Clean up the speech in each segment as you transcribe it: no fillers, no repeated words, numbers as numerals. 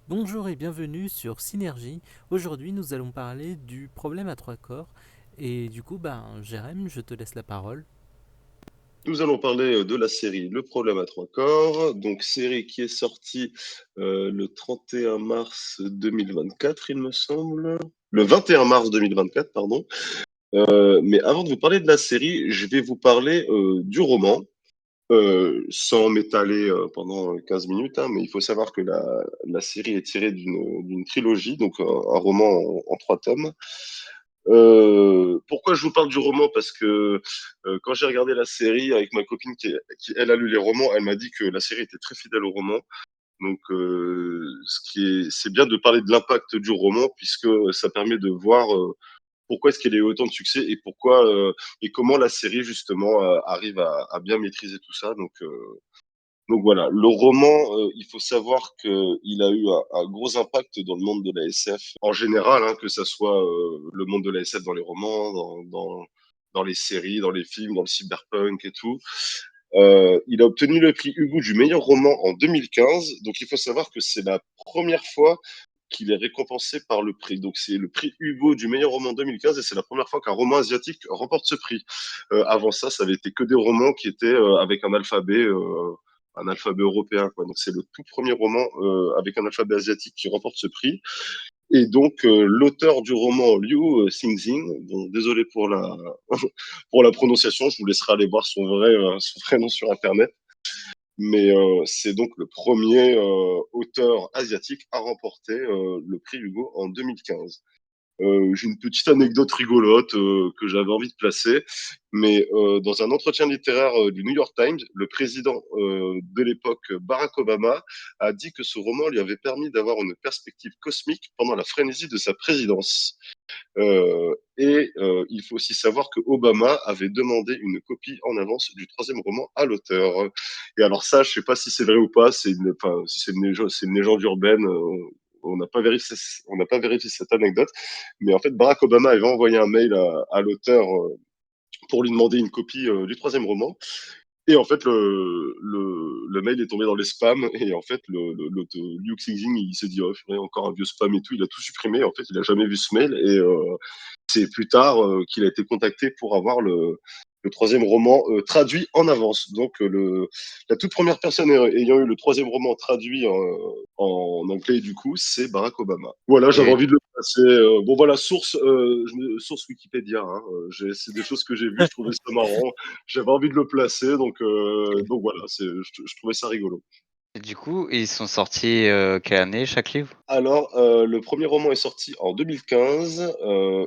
Bonjour et bienvenue sur Synergie. Aujourd'hui, nous allons parler du problème à trois corps. Et du coup, Jérém, je te laisse la parole. Nous allons parler de la série Le Problème à trois corps, donc série qui est sortie le 31 mars 2024, il me semble. Le 21 mars 2024, pardon. Mais avant de vous parler de la série, je vais vous parler du roman, sans m'étaler pendant 15 minutes, hein, mais il faut savoir que la série est tirée d'une trilogie, donc un roman en trois tomes. Pourquoi je vous parle du roman? Parce que quand j'ai regardé la série avec ma copine qui, elle, a lu les romans, elle m'a dit que la série était très fidèle au roman. Donc, c'est bien de parler de l'impact du roman puisque ça permet de voir pourquoi est-ce qu'elle a eu autant de succès et pourquoi et comment la série justement arrive à bien maîtriser tout ça. Donc voilà, le roman, il faut savoir qu'il a eu un gros impact dans le monde de la SF en général, hein, que ça soit le monde de la SF dans les romans, dans les séries, dans les films, dans le cyberpunk et tout. Il a obtenu le prix Hugo du meilleur roman en 2015. Donc il faut savoir que c'est la première fois qu'il est récompensé par le prix. Donc c'est le prix Hugo du meilleur roman en 2015 et c'est la première fois qu'un roman asiatique remporte ce prix. Avant ça, ça avait été que des romans qui étaient avec un alphabet européen, quoi. Donc c'est le tout premier roman avec un alphabet asiatique qui remporte ce prix. Et donc l'auteur du roman Liu Xingxing, bon, désolé pour la pour la prononciation, je vous laisserai aller voir son vrai nom sur internet. Mais c'est donc le premier auteur asiatique à remporter le prix Hugo en 2015. J'ai une petite anecdote rigolote que j'avais envie de placer, mais dans un entretien littéraire du New York Times, le président de l'époque, Barack Obama, a dit que ce roman lui avait permis d'avoir une perspective cosmique pendant la frénésie de sa présidence. Il faut aussi savoir que Obama avait demandé une copie en avance du troisième roman à l'auteur. Et alors ça, je sais pas si c'est vrai ou pas, enfin, si c'est une légende urbaine. On n'a pas vérifié cette anecdote, mais en fait, Barack Obama avait envoyé un mail à l'auteur pour lui demander une copie du troisième roman. Et en fait, le mail est tombé dans les spams. Et en fait, Liu Xingxing, il s'est dit, oh, encore un vieux spam et tout. Il a tout supprimé. En fait, il a jamais vu ce mail. Et c'est plus tard qu'il a été contacté pour avoir le troisième roman traduit en avance. Donc, la toute première personne ayant eu le troisième roman traduit en anglais, du coup, c'est Barack Obama. Voilà, j'avais Et envie de le passer. Bon, voilà, source Wikipédia. Hein, c'est des choses que j'ai vues, je trouvais ça marrant. J'avais envie de le placer, donc voilà, je trouvais ça rigolo. du coup, ils sont sortis quelle année chaque livre? Alors, le premier roman est sorti en 2015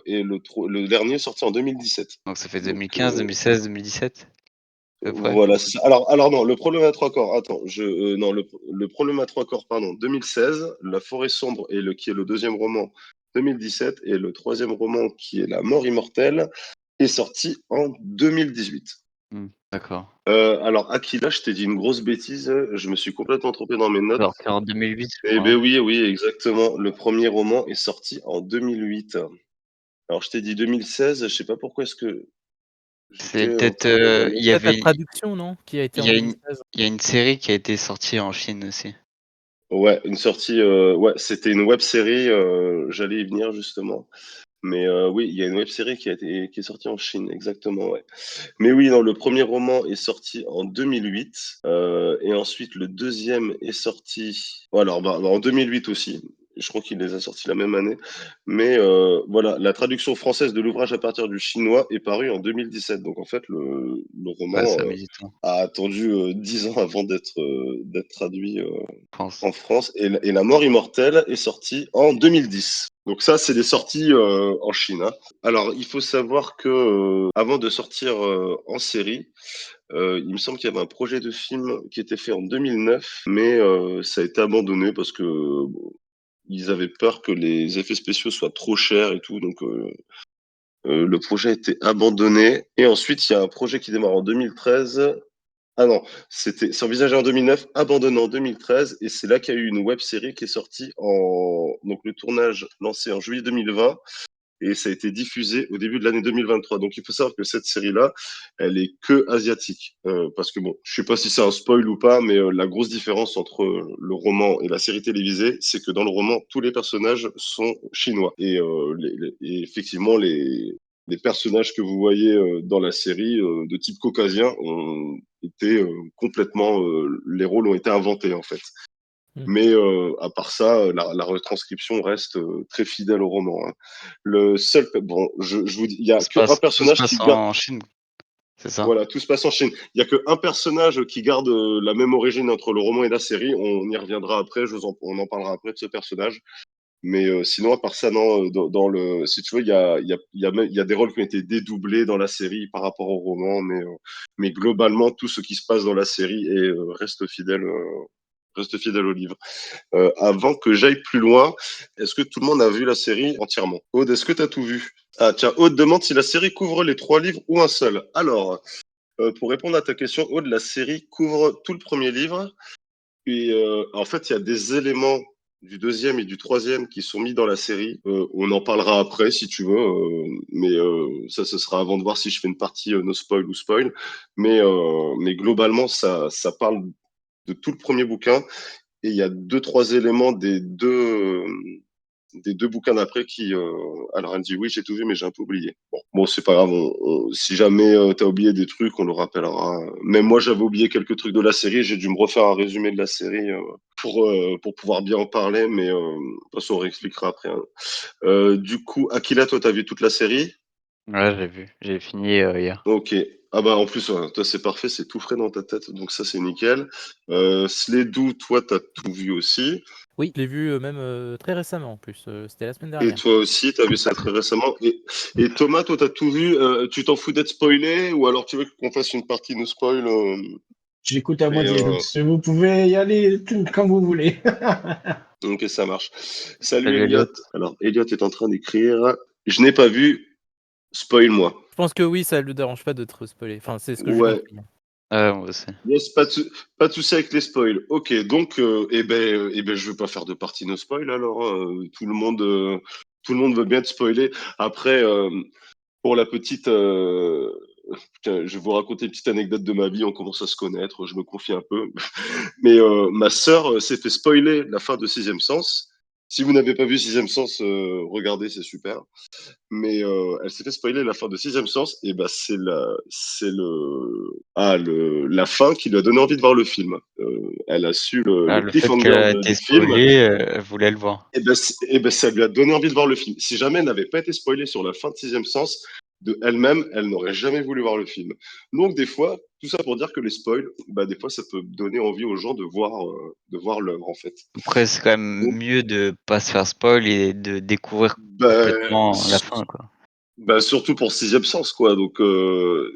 et le dernier est sorti en 2017. Donc ça fait Donc 2015, 2016, 2017 à peu près? voilà, c'est ça. Alors non, le problème à trois corps. Attends, non, le problème à trois corps, pardon, 2016, La forêt sombre qui est le deuxième roman, 2017, et le troisième roman qui est La mort immortelle est sorti en 2018. D'accord. Alors Aquila, je t'ai dit une grosse bêtise, je me suis complètement trompé dans mes notes. Sorti en 2008, je Eh crois, ben hein. oui, oui, exactement. Le premier roman est sorti en 2008. Alors je t'ai dit 2016, je sais pas pourquoi est-ce que C'est j'étais en peut-être, train de C'est il y peut-être la avait traduction, non? Qui a été il en y a une 2016. il y a une série qui a été sortie en Chine aussi. Ouais, une sortie, ouais, c'était une web série, j'allais y venir justement. Mais oui, il y a une web série qui est sortie en Chine, exactement, ouais. Mais oui, non, le premier roman est sorti en 2008, et ensuite le deuxième est sorti, bon, alors bah, en 2008 aussi. Je crois qu'il les a sortis la même année. Mais voilà, la traduction française de l'ouvrage à partir du chinois est parue en 2017. Donc en fait, le Ouais, roman ça met du temps, a attendu 10 ans avant d'être traduit je pense. en France. Et La mort immortelle est sortie en 2010. Donc ça, c'est des sorties en Chine, hein. Alors, il faut savoir que avant de sortir en série, il me semble qu'il y avait un projet de film qui était fait en 2009, mais ça a été abandonné parce que bon, ils avaient peur que les effets spéciaux soient trop chers et tout, donc le projet a été abandonné. Et ensuite, il y a un projet qui démarre en 2013. Ah non, c'est envisagé en 2009, abandonné en 2013, et c'est là qu'il y a eu une web série qui est sortie donc le tournage lancé en juillet 2020, et ça a été diffusé au début de l'année 2023. Donc il faut savoir que cette série-là, elle est que asiatique. Parce que bon, je sais pas si c'est un spoil ou pas, mais la grosse différence entre le roman et la série télévisée, c'est que dans le roman, tous les personnages sont chinois. Et, et effectivement, les personnages que vous voyez dans la série de type caucasien ont été complètement, les rôles ont été inventés en fait. Mm. Mais à part ça, la retranscription reste très fidèle au roman, hein. Le seul, bon, je vous dis, il y a qu'un Tout se personnage passe qui garde, en Chine, c'est ça? voilà, tout se passe en Chine. Il y a qu'un personnage qui garde la même origine entre le roman et la série. On y reviendra après, on en parlera après de ce personnage. Mais sinon, à part ça, non, dans le, si tu veux, il y a des rôles qui ont été dédoublés dans la série par rapport au roman, mais globalement, tout ce qui se passe dans la série reste fidèle au livre. Avant que j'aille plus loin, est-ce que tout le monde a vu la série entièrement? Aude, est-ce que tu as tout vu? Ah tiens, Aude demande si la série couvre les 3 livres ou un seul. Alors, pour répondre à ta question, Aude, la série couvre tout le premier livre. Et en fait, il y a des éléments du deuxième et du troisième qui sont mis dans la série. On en parlera après si tu veux, mais ça, ce sera avant de voir si je fais une partie no spoil ou spoil. Mais globalement, ça parle de tout le premier bouquin et il y a deux, trois éléments des deux bouquins d'après qui. Alors elle dit oui, j'ai tout vu, mais j'ai un peu oublié. Bon, c'est pas grave. Si jamais t'as oublié des trucs, on le rappellera. Même moi, j'avais oublié quelques trucs de la série. J'ai dû me refaire un résumé de la série pour pouvoir bien en parler, mais de toute façon, on réexpliquera après, hein. Du coup, Akila, toi, t'as vu toute la série? Ouais, j'ai vu, j'ai fini hier. Ok. Ah bah en plus, toi c'est parfait, c'est tout frais dans ta tête, donc ça c'est nickel. Sledou, toi t'as tout vu aussi. Oui, je l'ai vu même très récemment en plus. C'était la semaine Et dernière. toi aussi, t'as vu ça très récemment. Et Thomas, toi t'as tout vu. Tu t'en fous d'être spoilé ou alors tu veux qu'on fasse une partie no spoil J'écoute à mais moitié, donc vous pouvez y aller quand vous voulez. ok, ça marche. Salut Salut Elliot. Elliot. Alors Elliot est en train d'écrire. Je n'ai pas vu. Spoil-moi. Je pense que oui, ça ne le dérange pas de te spoiler. Enfin, c'est ce que j'ai Ouais. compris, hein. Ouais, moi aussi. Yes, pas de souci avec les spoils. Ok, donc, je vais pas faire de partie no spoil alors, hein. Tout le monde veut bien te spoiler. Après, pour la petite, tiens, je vais vous raconter une petite anecdote de ma vie. On commence à se connaître, je me confie un peu. Mais ma sœur s'est fait spoiler la fin de Sixième Sens. Si vous n'avez pas vu Sixième Sens, regardez, c'est super. Mais elle s'est fait spoiler la fin de Sixième Sens, et bah la fin qui lui a donné envie de voir le film. Elle a su Ah, le le fait cliffhanger qu'elle a été du film, spoilée, elle voulait le voir. et ben ça lui a donné envie de voir le film. Si jamais elle n'avait pas été spoilée sur la fin de Sixième Sens de elle-même, elle n'aurait jamais voulu voir le film. Donc des fois, tout ça pour dire que les spoils, bah des fois ça peut donner envie aux gens de voir l'œuvre en fait. Après, c'est quand même Donc mieux de pas se faire spoil et de découvrir bah, complètement la fin, quoi. bah surtout pour Sixième Sens, quoi. Donc,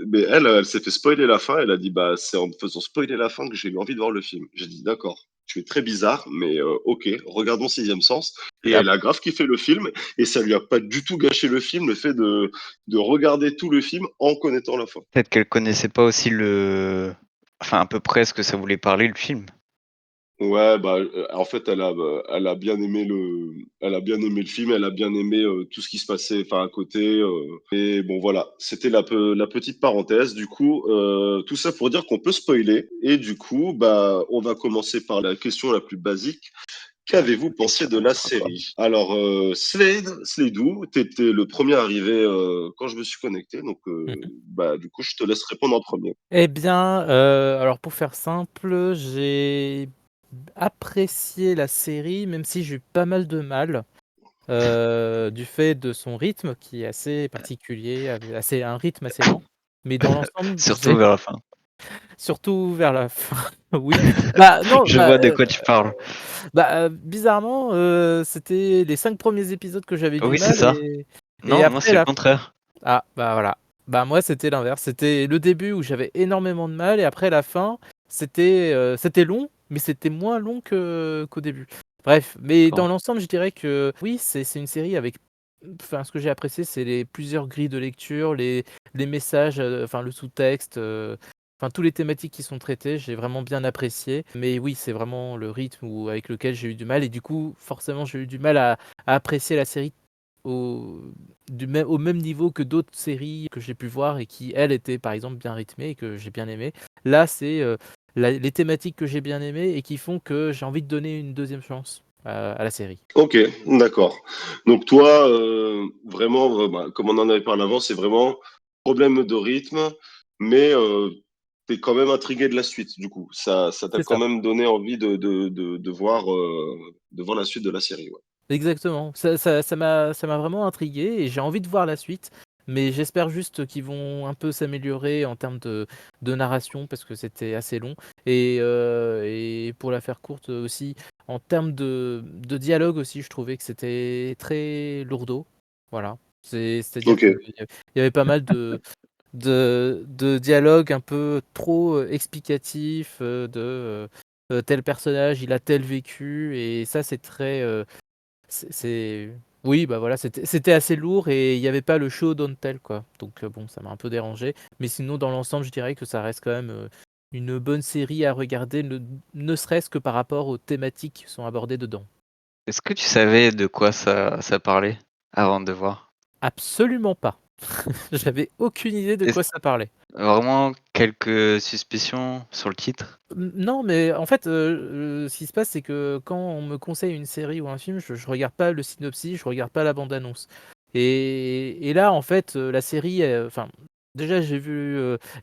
mais elle s'est fait spoiler la fin. Elle a dit, bah, c'est en me faisant spoiler la fin que j'ai eu envie de voir le film. J'ai dit, d'accord, tu es très bizarre, mais ok, regardons Sixième Sens. Et Et elle a grave kiffé le film, et ça lui a pas du tout gâché le film, le fait de regarder tout le film en connaissant la fin. peut-être qu'elle connaissait pas aussi enfin, à peu près ce que ça voulait parler, le film. Ouais, bah, en fait, elle a bien aimé elle a bien aimé le film, elle a bien aimé tout ce qui se passait, enfin, à côté. Et bon, voilà, c'était la petite parenthèse. Du coup, tout ça pour dire qu'on peut spoiler. Et du coup, bah, on va commencer par la question la plus basique. Qu'avez-vous pensé Question de la série? Alors, Sledou, t'étais le premier arrivé quand je me suis connecté, donc Mhm. bah, du coup, je te laisse répondre en premier. Eh bien, alors pour faire simple, j'ai apprécié la série, même si j'ai eu pas mal de mal, du fait de son rythme qui est assez particulier, un rythme assez lent. Mais dans l'ensemble, Surtout j'ai vers la fin. surtout vers la fin, oui. Bah non, Je vois de quoi tu parles. bizarrement, c'était les 5 premiers épisodes que j'avais du Oui, c'est mal ça. et Non, moi, après c'est le la contraire. ah, bah, voilà. Bah, moi, c'était l'inverse. C'était le début où j'avais énormément de mal et après la fin, c'était long, mais c'était moins long qu'au début. Bref, mais dans D'accord. l'ensemble, je dirais que oui, c'est une série avec enfin, ce que j'ai apprécié, c'est les plusieurs grilles de lecture, les messages, enfin, le sous-texte, enfin, tous les thématiques qui sont traitées, j'ai vraiment bien apprécié. Mais oui, c'est vraiment le rythme avec lequel j'ai eu du mal et du coup, forcément, j'ai eu du mal à apprécier la série au, au même niveau que d'autres séries que j'ai pu voir et qui, elles, étaient par exemple bien rythmées et que j'ai bien aimé. Là, c'est les thématiques que j'ai bien aimées et qui font que j'ai envie de donner une deuxième chance à la série. Ok, d'accord. Donc toi, vraiment, comme on en avait parlé avant, c'est vraiment problème de rythme, mais t'es quand même intrigué de la suite, du coup. Ça t'a C'est quand ça. même donné envie de voir la suite de la série. Ouais. Exactement. Ça m'a vraiment intrigué et j'ai envie de voir la suite. Mais j'espère juste qu'ils vont un peu s'améliorer en termes de narration parce que c'était assez long. Et pour la faire courte aussi, en termes de dialogue aussi, je trouvais que c'était très lourdeau. Voilà. C'est-à-dire Ok, qu'il y avait pas mal de dialogues un peu trop explicatifs tel personnage, il a tel vécu. Et ça, c'est très. C'est oui, bah, voilà, c'était assez lourd et il y avait pas le show don't tell, quoi. Donc bon, ça m'a un peu dérangé. Mais sinon, dans l'ensemble, je dirais que ça reste quand même, une bonne série à regarder, ne serait-ce que par rapport aux thématiques qui sont abordées dedans. Est-ce que tu savais de quoi ça parlait avant de voir? Absolument pas. J'avais aucune idée de Est-ce quoi ça parlait. vraiment quelques suspicions sur le titre? Non, mais en fait, ce qui se passe, c'est que quand on me conseille une série ou un film, je regarde pas le synopsis, je regarde pas la bande annonce. Et là, en fait, la série, enfin, déjà j'ai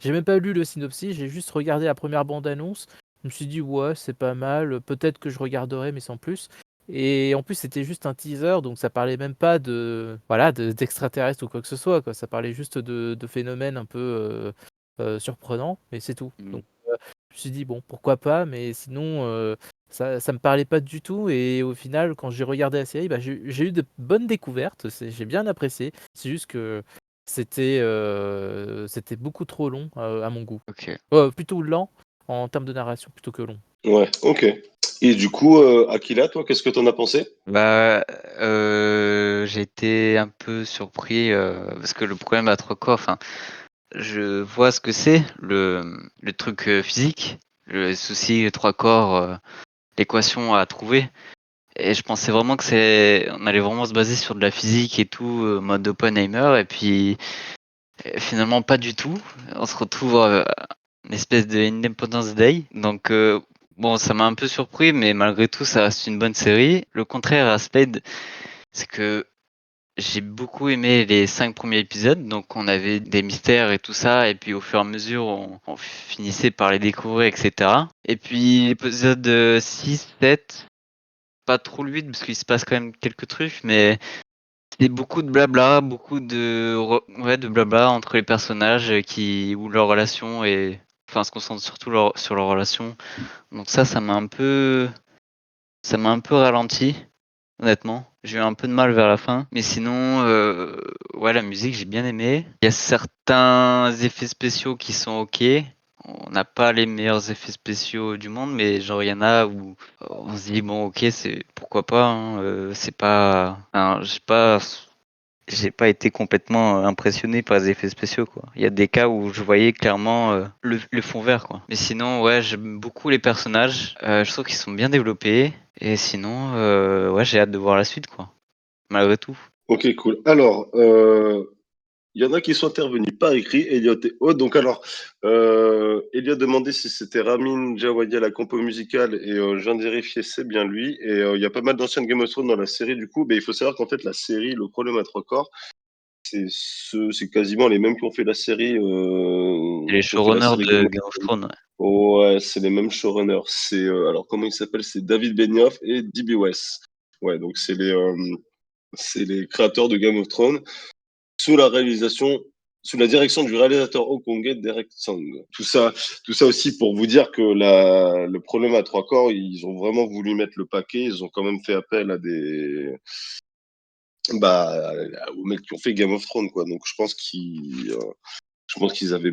même pas lu le synopsis, j'ai juste regardé la première bande annonce. Je me suis dit: «Ouais, c'est pas mal, peut-être que je regarderai, mais sans plus». Et en plus, c'était juste un teaser, donc ça parlait même pas de voilà, d'extraterrestres ou quoi que ce soit, quoi. Ça parlait juste de phénomènes un peu, surprenants, et c'est tout. Mmh. Donc je me suis dit: «Bon, pourquoi pas?» mais sinon, ça me parlait pas du tout. Et au final, quand j'ai regardé la série, bah, j'ai eu de bonnes découvertes, j'ai bien apprécié. C'est juste que c'était beaucoup trop long, à mon goût. OK. Plutôt lent en termes de narration plutôt que long. ouais, ok. Et du coup, Akila, toi, qu'est-ce que t'en as pensé? Bah, j'ai été un peu surpris, parce que le problème à 3 corps, enfin, je vois ce que c'est, le truc, physique, le souci 3 corps, l'équation à trouver, et je pensais vraiment que on allait vraiment se baser sur de la physique et tout, mode Oppenheimer, et puis, finalement pas du tout. On se retrouve, une espèce de Independence Day, donc bon, ça m'a un peu surpris, mais malgré tout, ça reste une bonne série. Le contraire à Slade, c'est que j'ai beaucoup aimé les 5 premiers épisodes, donc on avait des mystères et tout ça, et puis au fur et à mesure, on finissait par les découvrir, et cetera. Et puis l'épisode, 6, 7, pas trop le 8 parce qu'il se passe quand même quelques trucs, mais c'est beaucoup de blabla, beaucoup de blabla entre les personnages, ou leur relation, et enfin, se concentre surtout sur leur relation. Donc ça m'a un peu ralenti. Honnêtement, j'ai eu un peu de mal vers la fin, mais sinon, ouais, la musique, j'ai bien aimé. Il y a certains effets spéciaux qui sont OK. On n'a pas les meilleurs effets spéciaux du monde, mais genre il y en a où on se dit: «Bon, OK, c'est pourquoi pas, hein», c'est pas enfin, j'ai pas été complètement, impressionné par les effets spéciaux, quoi. Il y a des cas où je voyais clairement, le fond vert, quoi. Mais sinon, ouais, j'aime beaucoup les personnages, je trouve qu'ils sont bien développés, et sinon, ouais, j'ai hâte de voir la suite, quoi, malgré tout. Ok, cool. Alors, il y en a qui sont intervenus par écrit, Elliot et Aude. Donc alors, Elliot demandait si c'était Ramin Djawadi à la compo musicale et je viens de vérifier, c'est bien lui. Et il y a pas mal d'anciens Game of Thrones dans la série du coup. Mais il faut savoir qu'en fait la série, le problème à trois corps, c'est quasiment les mêmes qui ont fait la série, Et les showrunners Game de of Game of Thrones. Thrones, ouais. Ouais, c'est les mêmes showrunners. C'est alors comment il s'appelle? C'est David Benioff et D.B. Weiss. Ouais, donc c'est les créateurs de Game of Thrones sous la réalisation, sous la direction du réalisateur hongkongais Derek Tsang. Tout ça aussi pour vous dire que le problème à trois corps, ils ont vraiment voulu mettre le paquet. Ils ont quand même fait appel à aux mecs qui ont fait Game of Thrones, quoi. Donc je pense qu'ils avaient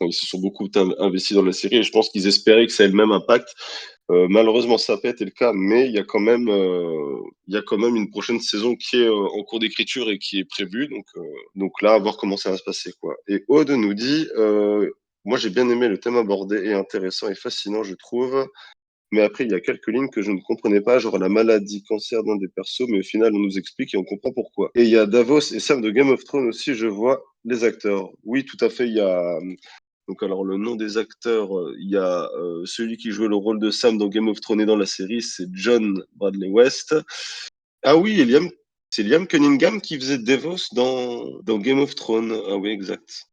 ils se sont beaucoup investis dans la série et je pense qu'ils espéraient que ça ait le même impact. Malheureusement, ça n'a pas été le cas, mais il y a quand même une prochaine saison qui est en cours d'écriture et qui est prévue. Donc là, à voir comment ça va se passer, quoi. Et Aude nous dit, moi j'ai bien aimé le thème abordé et intéressant et fascinant, je trouve. mais après, il y a quelques lignes que je ne comprenais pas, genre la maladie, cancer d'un des persos, mais au final, on nous explique et on comprend pourquoi. Et il y a Davos et Sam de Game of Thrones aussi, je vois les acteurs. Oui, tout à fait, il y a... Donc alors le nom des acteurs, il y a celui qui jouait le rôle de Sam dans Game of Thrones et dans la série, c'est John Bradley West. Ah oui, c'est Liam Cunningham qui faisait Davos dans Game of Thrones. Ah oui, exact.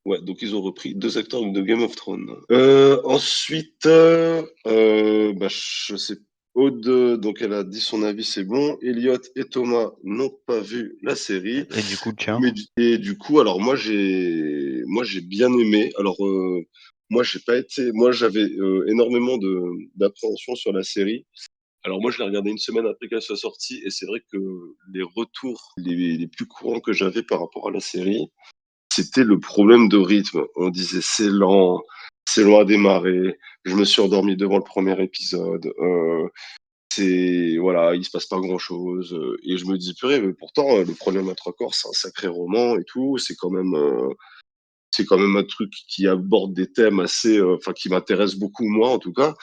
Ouais, donc ils ont repris deux acteurs de Game of Thrones. Ensuite, bah, je sais, Aude, donc elle a dit son avis, c'est bon. Elliot et Thomas n'ont pas vu la série. Et du coup, tiens. Et du coup, alors moi j'ai bien aimé. Alors moi j'ai pas été, moi j'avais énormément d'appréhension sur la série. Alors moi je l'ai regardé une semaine après qu'elle soit sortie et c'est vrai que les retours les plus courants que j'avais par rapport à la série, c'était le problème de rythme. On disait c'est lent à démarrer. Je me suis endormi devant le premier épisode. C'est voilà, il se passe pas grand-chose. Et je me dis purée, mais pourtant le problème à trois corps, c'est un sacré roman et tout. C'est quand même un truc qui aborde des thèmes assez, enfin qui m'intéresse beaucoup moi en tout cas.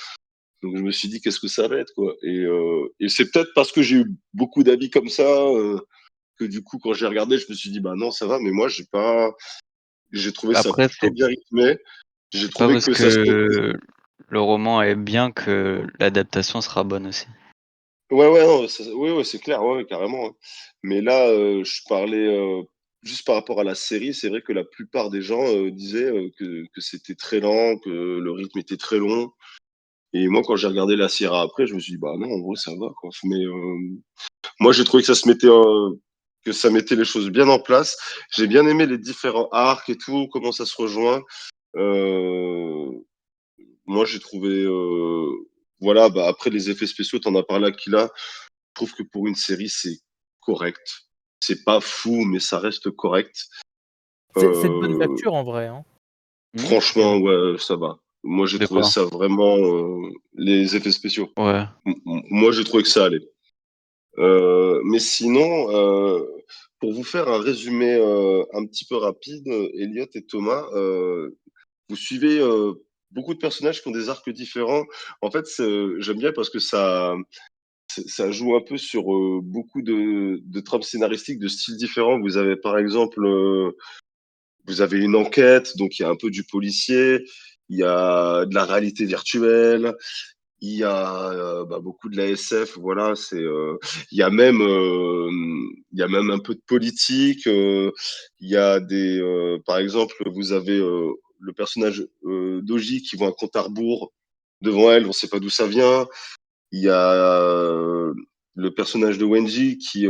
Donc je me suis dit qu'est-ce que ça va être quoi. Et c'est peut-être parce que j'ai eu beaucoup d'avis comme ça que du coup quand j'ai regardé, je me suis dit bah non ça va, mais moi j'ai trouvé ça Après, plutôt bien rythmé. J'ai c'est pas trouvé parce que ça se que le roman est bien que l'adaptation sera bonne aussi. ouais, ouais, non, oui, ouais, c'est clair, ouais, ouais, carrément. Hein. Mais là, je parlais juste par rapport à la série. C'est vrai que la plupart des gens disaient que c'était très lent, que le rythme était très long. Et moi, quand j'ai regardé la série après, je me suis dit, bah non, en vrai, ça va, quoi. Mais moi, j'ai trouvé que que ça mettait les choses bien en place. J'ai bien aimé les différents arcs et tout, comment ça se rejoint. Euh, Moi, j'ai trouvé, voilà, bah, après les effets spéciaux, t'en as parlé, Aquila. Je trouve que pour une série, c'est correct. C'est pas fou, mais ça reste correct. C'est de bonne Euh, facture en vrai, hein. C'est Franchement, ouais, ça va. Moi, j'ai De trouvé quoi? ça vraiment, les effets spéciaux. Ouais. Moi, j'ai trouvé que ça allait. Mais sinon, pour vous faire un résumé un petit peu rapide, Elliot et Thomas, vous suivez beaucoup de personnages qui ont des arcs différents. En fait, j'aime bien parce que ça joue un peu sur beaucoup de trames scénaristiques de styles différents. Vous avez par exemple, vous avez une enquête, donc il y a un peu du policier, il y a de la réalité virtuelle, il y a bah, beaucoup de la SF, voilà. Il y a il y a même un peu de politique. Il y a par exemple, vous avez le personnage d'Oji qui voit un compte à rebours devant elle, on ne sait pas d'où ça vient. Il y a le personnage de Wenji qui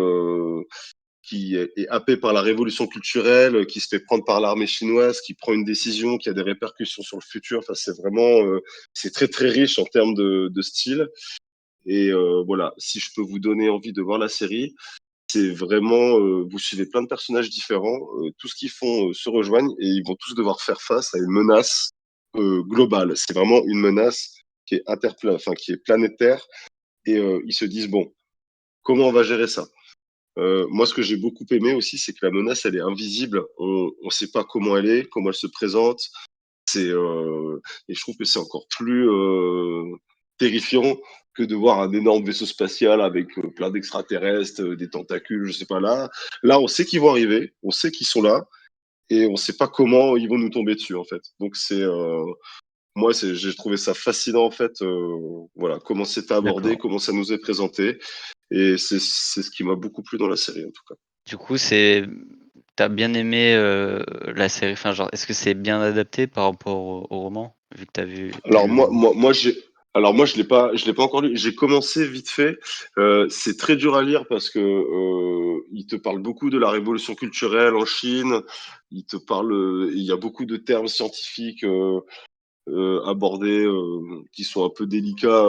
est happé par la révolution culturelle, qui se fait prendre par l'armée chinoise, qui prend une décision qui a des répercussions sur le futur. Enfin, c'est vraiment, c'est très très riche en termes de style. Et voilà, si je peux vous donner envie de voir la série, c'est vraiment, vous suivez plein de personnages différents, tout ce qu'ils font se rejoignent et ils vont tous devoir faire face à une menace globale. C'est vraiment une menace qui est enfin qui est planétaire et ils se disent bon, comment on va gérer ça? Moi, ce que j'ai beaucoup aimé aussi, c'est que la menace, elle est invisible. On ne sait pas comment elle est, comment elle se présente. Et je trouve que c'est encore plus terrifiant que de voir un énorme vaisseau spatial avec plein d'extraterrestres, des tentacules, je sais pas là. Là, on sait qu'ils vont arriver, on sait qu'ils sont là, et on sait pas comment ils vont nous tomber dessus en fait. Donc j'ai trouvé ça fascinant en fait. Voilà, comment c'était abordé, D'accord. comment ça nous est présenté. Et c'est ce qui m'a beaucoup plu dans la série, en tout cas. Du coup, t'as bien aimé la série. Enfin, genre, est-ce que c'est bien adapté par rapport au roman, vu que t'as Alors, lu le roman? moi, je l'ai pas encore lu. J'ai commencé vite fait. C'est très dur à lire parce que il te parle beaucoup de la révolution culturelle en Chine. Il y a beaucoup de termes scientifiques abordés qui sont un peu délicats.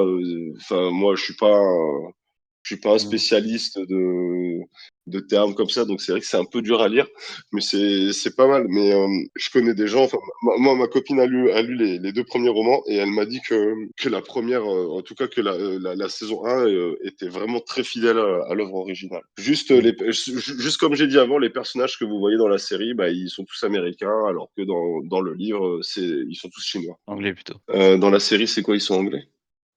Enfin, moi, je suis pas un Mm. spécialiste de termes comme ça, donc c'est vrai que c'est un peu dur à lire, mais c'est pas mal. Mais je connais des gens. Enfin, moi, ma copine a lu les deux premiers romans et elle m'a dit que la première, en tout cas que la saison 1 était vraiment très fidèle à l'œuvre originale. Mm. Juste comme j'ai dit avant, les personnages que vous voyez dans la série, bah, ils sont tous américains, alors que dans le livre, ils sont tous chinois. Anglais plutôt. Dans la série, c'est quoi? Ils sont anglais?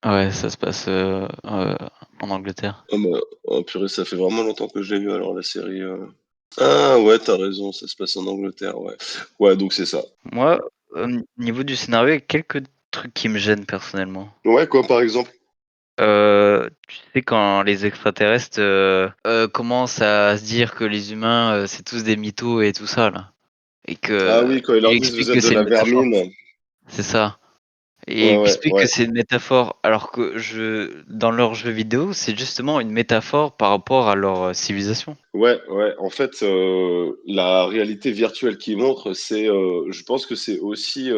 Ouais, ça se passe en Angleterre. Oh, bah, oh, purée, ça fait vraiment longtemps que je l'ai vu alors la série. Ah ouais, t'as raison, ça se passe en Angleterre, ouais. Ouais, donc c'est ça. Moi, au niveau du scénario, il y a quelques trucs qui me gênent personnellement. Ouais, quoi par exemple? Tu sais, quand les extraterrestres commencent à se dire que les humains, c'est tous des mythos et tout ça, là. Et Ah que oui, quand ils il leur disent vous explique êtes que de c'est une la métaphore. vermine. C'est ça. Et Ouais, il ouais, explique que ouais. c'est une métaphore, alors que dans leurs jeux vidéo, c'est justement une métaphore par rapport à leur civilisation. Ouais, ouais. En fait, la réalité virtuelle qu'ils montrent, c'est, je pense que c'est aussi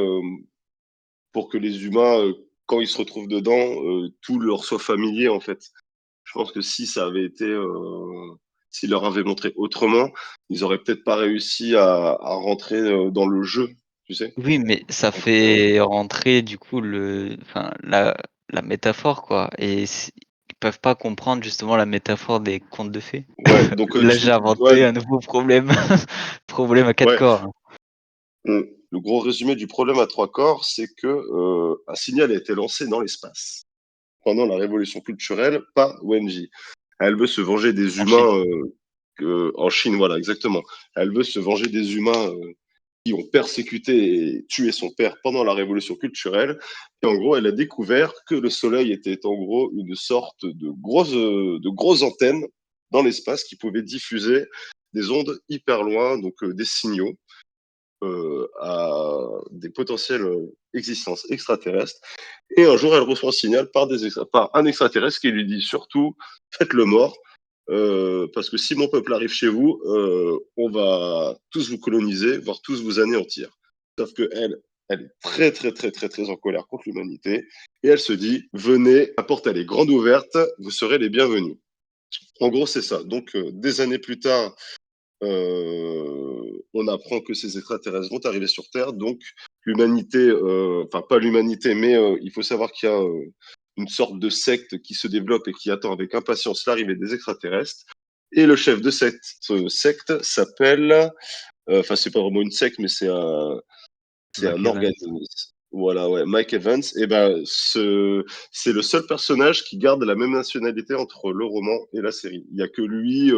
pour que les humains, quand ils se retrouvent dedans, tout leur soit familier, en fait. Je pense que si ça avait été, s'ils leur avaient montré autrement, ils auraient peut-être pas réussi à rentrer dans le jeu, tu sais. Oui, mais ça Donc, fait rentrer du coup enfin, la métaphore, quoi. Et ils peuvent pas comprendre justement la métaphore des contes de fées. ouais, donc Là, j'ai ouais, inventé un nouveau problème, problème à 4 ouais. corps. Hein. Le gros résumé du problème à trois corps, c'est que un signal a été lancé dans l'espace pendant la révolution culturelle par Wenji. Elle veut se venger des En Chine. humains en Chine, voilà, exactement. Elle veut se venger des humains qui ont persécuté et tué son père pendant la révolution culturelle. Et en gros, elle a découvert que le Soleil était en gros une sorte de grosses antennes dans l'espace qui pouvaient diffuser des ondes hyper loin, donc des signaux à des potentielles existences extraterrestres. Et un jour, elle reçoit un signal par un extraterrestre qui lui dit surtout, faites le mort, parce que si mon peuple arrive chez vous, on va tous vous coloniser, voire tous vous anéantir. Sauf que elle est très très très très très en colère contre l'humanité et elle se dit venez, la porte elle est grande ouverte, vous serez les bienvenus. En gros c'est ça. Donc des années plus tard, on apprend que ces extraterrestres vont arriver sur Terre. Donc l'humanité, enfin pas l'humanité, mais il faut savoir qu'il y a une sorte de secte qui se développe et qui attend avec impatience l'arrivée des extraterrestres. Et le chef de cette secte s'appelle, enfin c'est pas vraiment une secte, mais c'est Mike un Evans. organisme. Voilà, ouais, Mike Evans. Et ben, c'est le seul personnage qui garde la même nationalité entre le roman et la série. Il y a que lui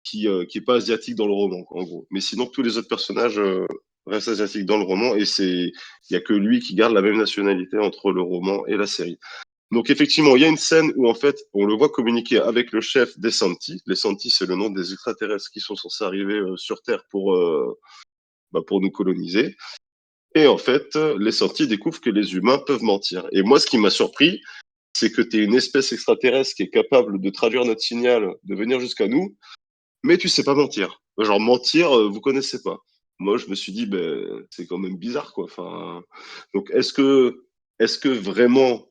qui est pas asiatique dans le roman, en gros. Mais sinon, tous les autres personnages restent asiatiques dans le roman et il y a que lui qui garde la même nationalité entre le roman et la série. Donc effectivement, il y a une scène où en fait, on le voit communiquer avec le chef des Santi. Les Santi, c'est le nom des extraterrestres qui sont censés arriver sur Terre pour nous coloniser. Et en fait, les Santi découvrent que les humains peuvent mentir. Et moi, ce qui m'a surpris, c'est que tu es une espèce extraterrestre qui est capable de traduire notre signal, de venir jusqu'à nous, mais tu sais pas mentir. Genre mentir, vous connaissez pas. Moi, je me suis dit, ben, c'est quand même bizarre, quoi. Enfin, donc, est-ce que vraiment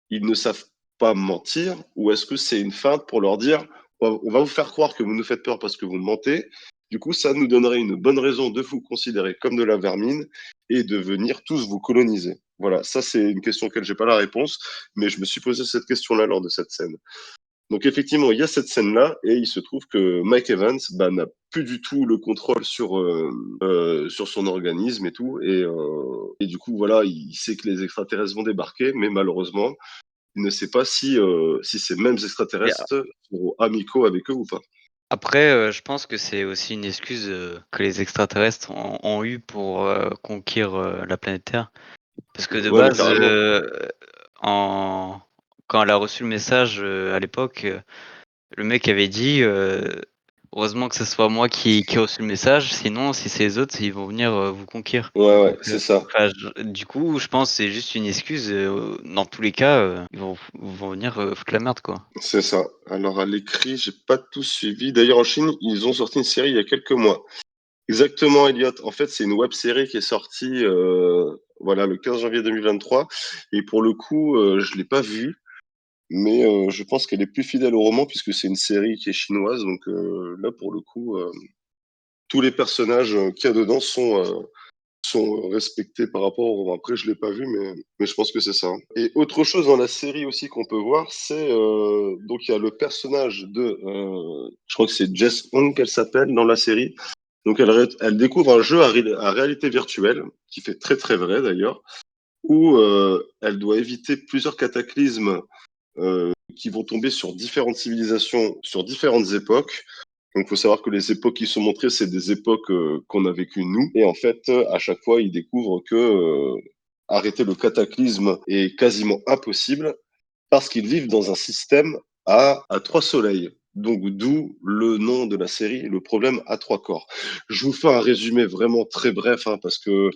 ils ne savent pas mentir, ou est-ce que c'est une feinte pour leur dire, on va vous faire croire que vous nous faites peur parce que vous mentez. Du coup, ça nous donnerait une bonne raison de vous considérer comme de la vermine et de venir tous vous coloniser. Voilà, ça c'est une question auquel j'ai pas la réponse, mais je me suis posé cette question-là lors de cette scène. Donc effectivement, il y a cette scène-là, et il se trouve que Mike Evans bah, n'a plus du tout le contrôle sur son organisme et tout, et du coup voilà, il sait que les extraterrestres vont débarquer, mais malheureusement, il ne sait pas si ces mêmes Et extraterrestres seront amicaux avec eux ou pas. après, je pense que c'est aussi une excuse que les extraterrestres ont eu pour conquérir la planète Terre. Parce que de Ouais, mais base, carrément. en... quand elle a reçu le message à l'époque, le mec avait dit heureusement que ce soit moi qui ai reçu le message, sinon, si c'est les autres, ils vont venir vous conquérir. Ouais, Donc, ouais, c'est ça. enfin, du coup, je pense que c'est juste une excuse. Dans tous les cas, ils vont venir foutre la merde, quoi. C'est ça. Alors à l'écrit, j'ai pas tout suivi. D'ailleurs, en Chine, ils ont sorti une série il y a quelques mois. Exactement, Elliot. En fait, c'est une web série qui est sortie voilà, le 15 janvier 2023. Et pour le coup, je l'ai pas vue. Mais je pense qu'elle est plus fidèle au roman puisque c'est une série qui est chinoise. Donc là, pour le coup, tous les personnages qu'il y a dedans sont respectés par rapport au roman. Après, je l'ai pas vu, mais je pense que c'est ça. Hein. Et autre chose dans la série aussi qu'on peut voir, c'est donc il y a le personnage je crois que c'est Jess Hong qu'elle s'appelle dans la série. Donc elle découvre un jeu à réalité virtuelle qui fait très très vrai d'ailleurs où elle doit éviter plusieurs cataclysmes qui vont tomber sur différentes civilisations, sur différentes époques. Donc, il faut savoir que les époques qui sont montrées, c'est des époques qu'on a vécues nous. Et en fait, à chaque fois, ils découvrent que arrêter le cataclysme est quasiment impossible parce qu'ils vivent dans un système à trois soleils. Donc, d'où le nom de la série, le problème à trois corps. Je vous fais un résumé vraiment très bref, hein, parce que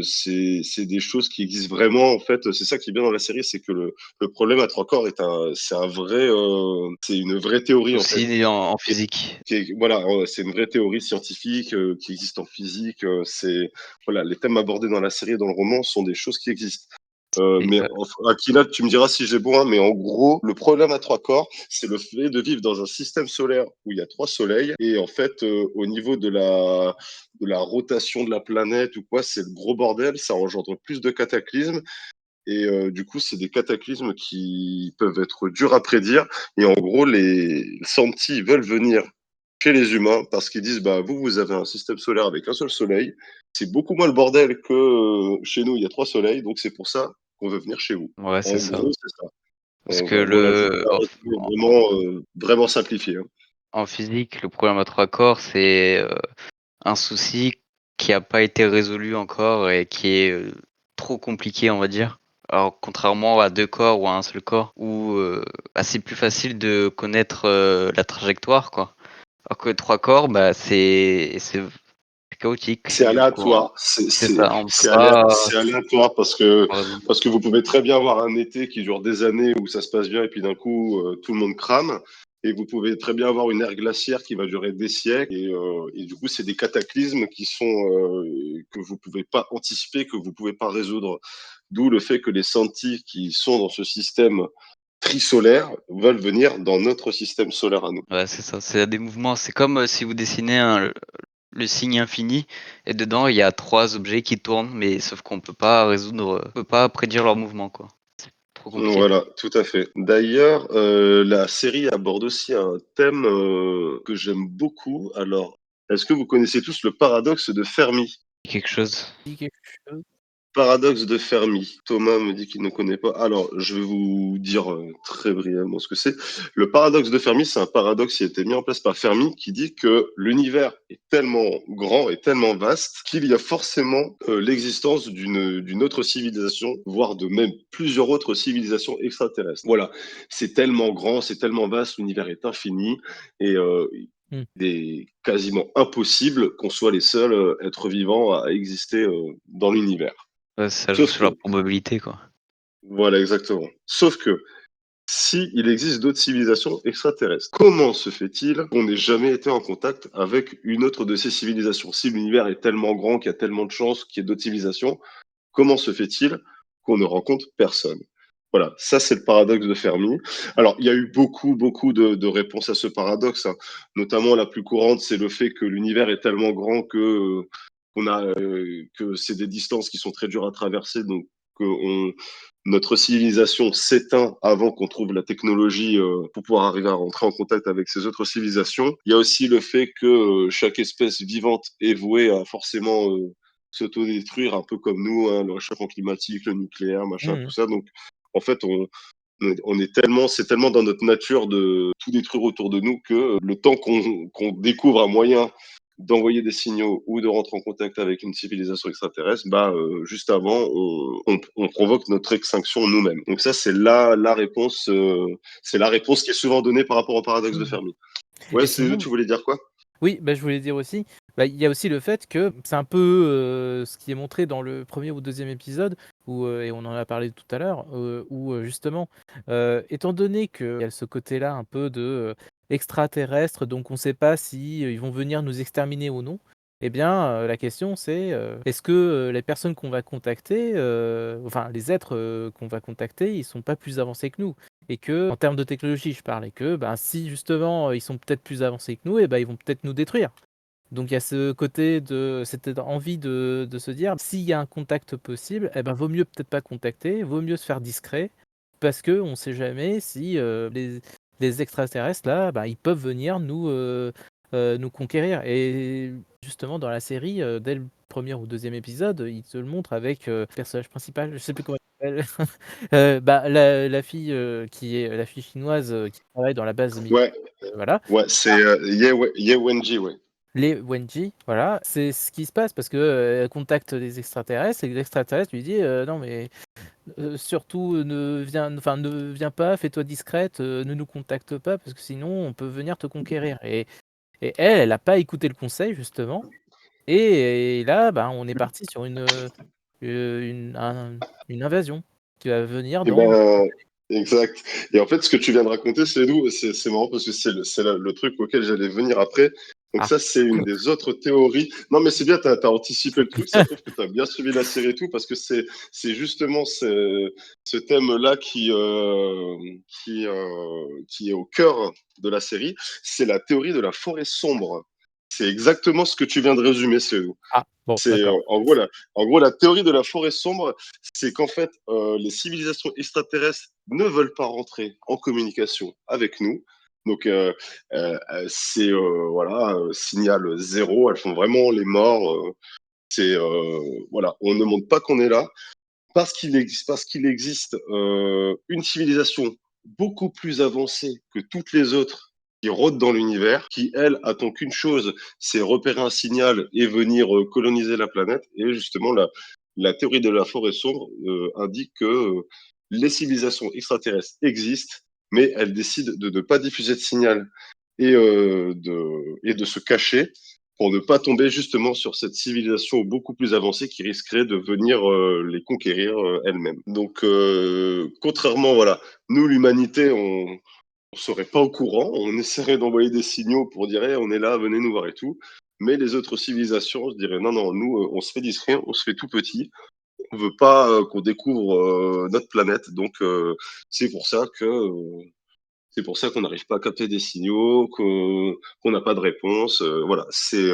c'est des choses qui existent vraiment. En fait, c'est ça qui est bien dans la série, c'est que le problème à trois corps c'est un vrai, c'est une vraie théorie en fait. Aussi en physique. Voilà, c'est une vraie théorie scientifique qui existe en physique. C'est voilà, les thèmes abordés dans la série et dans le roman sont des choses qui existent. Et, Mais Akila, tu me diras si j'ai bon, hein, mais en gros, le problème à trois corps, c'est le fait de vivre dans un système solaire où il y a trois soleils. Et en fait, au niveau de la rotation de la planète ou quoi, c'est le gros bordel. Ça engendre plus de cataclysmes. Et du coup, c'est des cataclysmes qui peuvent être durs à prédire. Et en gros, les Santi veulent venir chez les humains parce qu'ils disent, bah, vous avez un système solaire avec un seul soleil. C'est beaucoup moins le bordel que chez nous, il y a trois soleils. Donc, c'est pour ça qu'on veut venir chez vous. ouais, En c'est ça. gros, c'est ça. Parce que Voilà, je fais un résumé vraiment, vraiment simplifié, hein. en physique, le problème à trois corps, c'est un souci qui n'a pas été résolu encore et qui est trop compliqué, on va dire. Alors, contrairement à deux corps ou à un seul corps, où c'est plus facile de connaître la trajectoire, quoi. Alors que trois corps, bah, c'est chaotique. C'est Du coup, aléatoire. c'est ça, on ne peut pas C'est aléatoire parce que vous pouvez très bien avoir un été qui dure des années où ça se passe bien et puis d'un coup, tout le monde crame. Et vous pouvez très bien avoir une ère glaciaire qui va durer des siècles. Et du coup, c'est des cataclysmes qui sont que vous pouvez pas anticiper, que vous pouvez pas résoudre. D'où le fait que les Santi qui sont dans ce système trisolaire veulent venir dans notre système solaire à nous. Ouais, c'est ça, c'est des mouvements. C'est comme si vous dessinez le signe infini et dedans il y a trois objets qui tournent, mais sauf qu'on peut pas résoudre, on peut pas prédire leur mouvement, quoi. C'est trop compliqué. Voilà, tout à fait. D'ailleurs, la série aborde aussi un thème que j'aime beaucoup. Alors, est-ce que vous connaissez tous le paradoxe de Fermi? Quelque chose. Dis quelque chose. Paradoxe de Fermi. Thomas me dit qu'il ne connaît pas. Alors, je vais vous dire très brièvement ce que c'est. Le paradoxe de Fermi, c'est un paradoxe qui a été mis en place par Fermi qui dit que l'univers est tellement grand et tellement vaste qu'il y a forcément l'existence d'une autre civilisation, voire de même plusieurs autres civilisations extraterrestres. Voilà, c'est tellement grand, c'est tellement vaste, l'univers est infini et Hmm. il est quasiment impossible qu'on soit les seuls êtres vivants à exister dans l'univers. Ouais, ça joue Sauf sur que, la probabilité, quoi. voilà, exactement. Sauf que, si il existe d'autres civilisations extraterrestres, comment se fait-il qu'on n'ait jamais été en contact avec une autre de ces civilisations? Si l'univers est tellement grand, qu'il y a tellement de chances qu'il y ait d'autres civilisations, comment se fait-il qu'on ne rencontre personne? Voilà, ça c'est le paradoxe de Fermi. Alors, il y a eu beaucoup de réponses à ce paradoxe, hein. Notamment la plus courante, c'est le fait que l'univers est tellement grand que c'est des distances qui sont très dures à traverser, donc que notre civilisation s'éteint avant qu'on trouve la technologie pour pouvoir arriver à rentrer en contact avec ces autres civilisations. Il y a aussi le fait que chaque espèce vivante est vouée à forcément s'autodétruire, un peu comme nous, hein, le réchauffement climatique, le nucléaire, machin, tout Mhm. ça. Donc, en fait, on est tellement, c'est tellement dans notre nature de tout détruire autour de nous que le temps qu'on découvre un moyen d'envoyer des signaux ou de rentrer en contact avec une civilisation extraterrestre, bah, juste avant, on provoque notre extinction nous-mêmes. Donc ça, c'est la réponse qui est souvent donnée par rapport au paradoxe de Mhm. Fermi. Ouais, Et sinon, tu voulais dire quoi? oui, bah, je voulais dire aussi, bah, il y a aussi le fait que c'est un peu, ce qui est montré dans le premier ou deuxième épisode où, et on en a parlé tout à l'heure, où, justement, étant donné qu'il y a ce côté-là un peu de, extraterrestre, donc on ne sait pas si, ils vont venir nous exterminer ou non. Eh bien, la question c'est, est-ce que, les personnes qu'on va contacter, enfin les êtres, qu'on va contacter, ils sont pas plus avancés que nous? Et que en termes de technologie, je parle et que, ben, si justement, ils sont peut-être plus avancés que nous et ben, ils vont peut-être nous détruire. Donc il y a ce côté de cette envie de se dire: «S'il y a un contact possible et ben, vaut mieux peut-être pas contacter, vaut mieux se faire discret». Parce qu'on sait jamais si, les extraterrestres là, bah, ils peuvent venir nous conquérir et justement dans la série, dès le 1er ou 2e épisode, il te le montre avec, le personnage principal, je sais plus comment il s'appelle. Bah, la fille, qui est la fille chinoise, qui travaille dans la base militaire, Ouais, voilà. ouais, c'est Ye Wenji, ouais. Les Wenji, voilà, c'est ce qui se passe parce que, elle contacte des extraterrestres et les extraterrestres lui disent: «Non mais surtout, ne viens pas, fais-toi discrète, ne nous contacte pas parce que sinon on peut venir te conquérir» et elle a pas écouté le conseil justement et là, ben, on est parti sur une invasion qui va venir Et dans ben, exact. Et en fait, ce que tu viens de raconter, c'est marrant parce que c'est le truc auquel j'allais venir après. Donc ah ça, c'est une cool, des autres théories. Non, mais c'est bien, tu as anticipé le cool. truc. Ça prouve que tu as bien suivi la série et tout, parce que c'est justement ce thème-là qui est au cœur de la série. C'est la théorie de la forêt sombre. C'est exactement ce que tu viens de résumer, Cédou. Ah bon, C'est d'accord. en gros la théorie de la forêt sombre, c'est qu'en fait les civilisations extraterrestres ne veulent pas rentrer en communication avec nous. Donc c'est voilà signal zéro. Elles font vraiment les morts. C'est voilà, on ne montre pas qu'on est là parce qu'il existe une civilisation beaucoup plus avancée que toutes les autres qui rôdent dans l'univers, qui, elle, attend qu'une chose, c'est repérer un signal et venir coloniser la planète. Et justement, la théorie de la forêt sombre indique que les civilisations extraterrestres existent, mais elles décident de ne pas diffuser de signal et de se cacher pour ne pas tomber justement sur cette civilisation beaucoup plus avancée qui risquerait de venir les conquérir elle-même. Donc, contrairement, voilà, nous, l'humanité, on serait pas au courant, on essaierait d'envoyer des signaux pour dire hey, on est là, venez nous voir et tout. Mais les autres civilisations, je dirais non, non, nous, on se fait discret, on se fait tout petit. On veut pas qu'on découvre notre planète. Donc, c'est pour ça que c'est pour ça qu'on n'arrive pas à capter des signaux, qu'on n'a pas de réponse. Voilà, c'est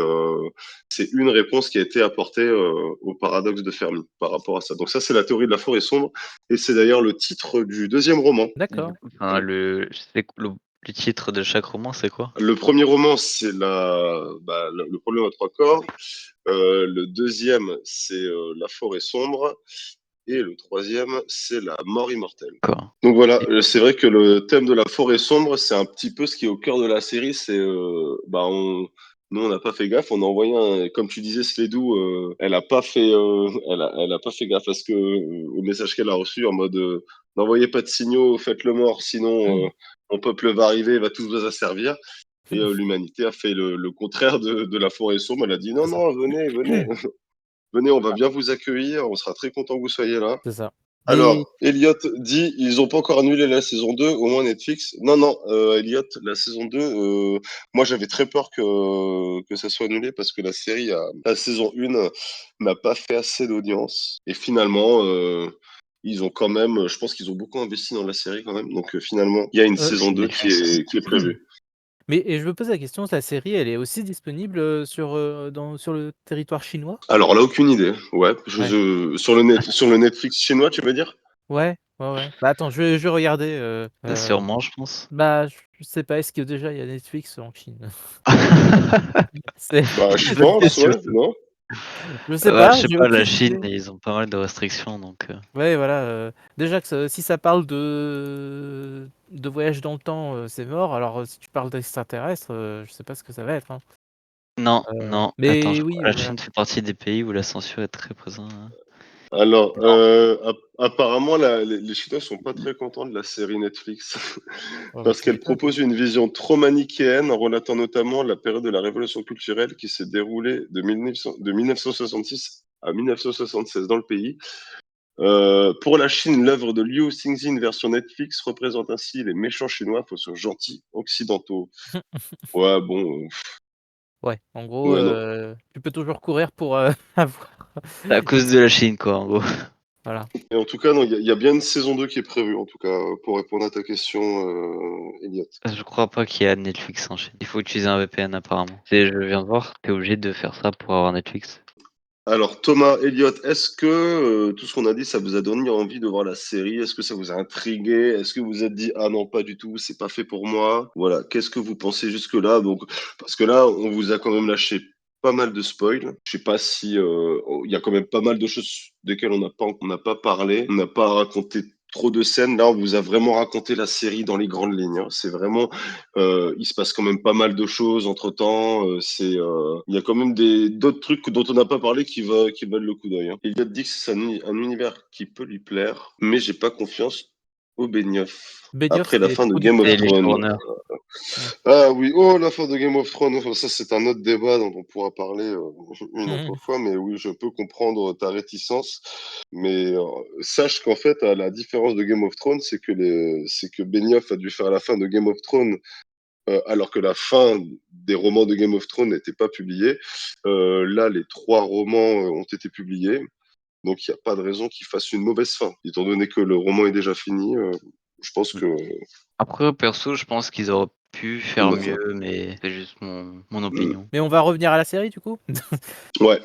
une réponse qui a été apportée au paradoxe de Fermi par rapport à ça. Donc ça, c'est la théorie de la forêt sombre, et c'est d'ailleurs le titre du deuxième roman. Et du D'accord. coup, enfin, le titre de chaque roman, c'est quoi? Le premier roman, c'est le problème à trois corps. Le deuxième, c'est la forêt sombre. Et le troisième, c'est la mort immortelle. D'accord. Donc voilà, Et- c'est vrai que le thème de la forêt sombre, c'est un petit peu ce qui est au cœur de la série. Nous, on n'a pas fait gaffe. On a envoyé comme tu disais, Sledou, elle a pas fait, elle a pas fait gaffe à au message qu'elle a reçu en mode n'envoyez pas de signaux, faites le mort, sinon mon peuple va arriver, va tous vous asservir. Et l'humanité a fait le contraire de la forêt sombre. Elle a dit non, C'est ça. non, venez, venez, venez, on va bien vous accueillir. On sera très content que vous soyez là. C'est ça. Mais Alors, Elliot dit, ils ont pas encore annulé la saison 2, au moins Netflix. Non, non, Elliot, la saison 2, moi j'avais très peur que ça soit annulé parce que la saison 1 n'a pas fait assez d'audience. Et finalement, ils ont quand même, je pense qu'ils ont beaucoup investi dans la série quand même. Donc finalement, il y a une saison 2 qui Netflix. est prévue. mais et je me pose la question, la série, elle est aussi disponible, sur le territoire chinois? Alors là, aucune idée. Ouais, Ouais. sur le Netflix chinois, tu veux dire? Ouais, ouais, ouais. Bah, attends, je vais regarder, Sûrement, je pense. bah, je sais pas, est-ce que déjà il y a Netflix en Chine? C'est Bah, je Bonne pense, question. ouais, non? je sais Ouais, je pas, sais j'ai pas, la aucune Chine, idée. ils ont pas mal de restrictions, donc Ouais, voilà, déjà que si ça parle de voyage dans le temps, c'est mort. Alors, si tu parles d'extraterrestres, je sais pas ce que ça va être, hein. non, non, attends, Mais je crois oui, la voilà. Chine fait partie des pays où la censure est très présente, hein. Alors, Non, apparemment, les Chinois sont pas très contents de la série Netflix Oh bah, parce tu qu'elle m'étonnes. propose une vision trop manichéenne en relatant notamment la période de la révolution culturelle qui s'est déroulée de 1966 à 1976 dans le pays. Pour la Chine, l'œuvre de Liu Xingxin version Netflix représente ainsi les méchants chinois face aux gentils occidentaux. Ouais, bon, Ouais, en gros, ouais, non. tu peux toujours courir pour, avoir c'est à une cause de la Chine, quoi, en gros. voilà. Et en tout cas, non, il y a bien une saison 2 qui est prévue, en tout cas, pour répondre à ta question, Elliot. Je crois pas qu'il y a Netflix en Chine. Il faut utiliser un VPN apparemment. Je viens de voir, t'es obligé de faire ça pour avoir Netflix. Alors Thomas, Elliot, est-ce que tout ce qu'on a dit, ça vous a donné envie de voir la série? Est-ce que ça vous a intrigué? Est-ce que vous vous êtes dit ah non pas du tout, c'est pas fait pour moi? Voilà, qu'est-ce que vous pensez jusque-là? Donc parce que là, on vous a quand même lâché pas mal de spoils. Je sais pas si il y a quand même pas mal de choses desquelles on n'a pas parlé. On n'a pas raconté trop de scènes. Là, on vous a vraiment raconté la série dans les grandes lignes, hein. C'est vraiment, il se passe quand même pas mal de choses entre temps. Il y a quand même d'autres trucs dont on n'a pas parlé qui valent le coup d'œil, hein. Elliot dit que c'est un univers qui peut lui plaire, mais j'ai pas confiance au Benioff. Benioff, Après c'est la les fin de Game of Et producteurs. les Thrones. showrunners. Ouais. Ah oui, oh, la fin de Game of Thrones, enfin, ça c'est un autre débat dont on pourra parler une autre fois, mais oui, je peux comprendre ta réticence, mais sache qu'en fait, à la différence de Game of Thrones, c'est que Benioff a dû faire la fin de Game of Thrones alors que la fin des romans de Game of Thrones n'était pas publiée. Là, les 3 romans ont été publiés, donc il n'y a pas de raison qu'il fasse une mauvaise fin, étant donné que le roman est déjà fini. Je pense que Après, perso, je pense qu'ils auraient pu faire non. mieux, mais c'est juste mon Mm. opinion. Mais on va revenir à la série du coup. Ouais.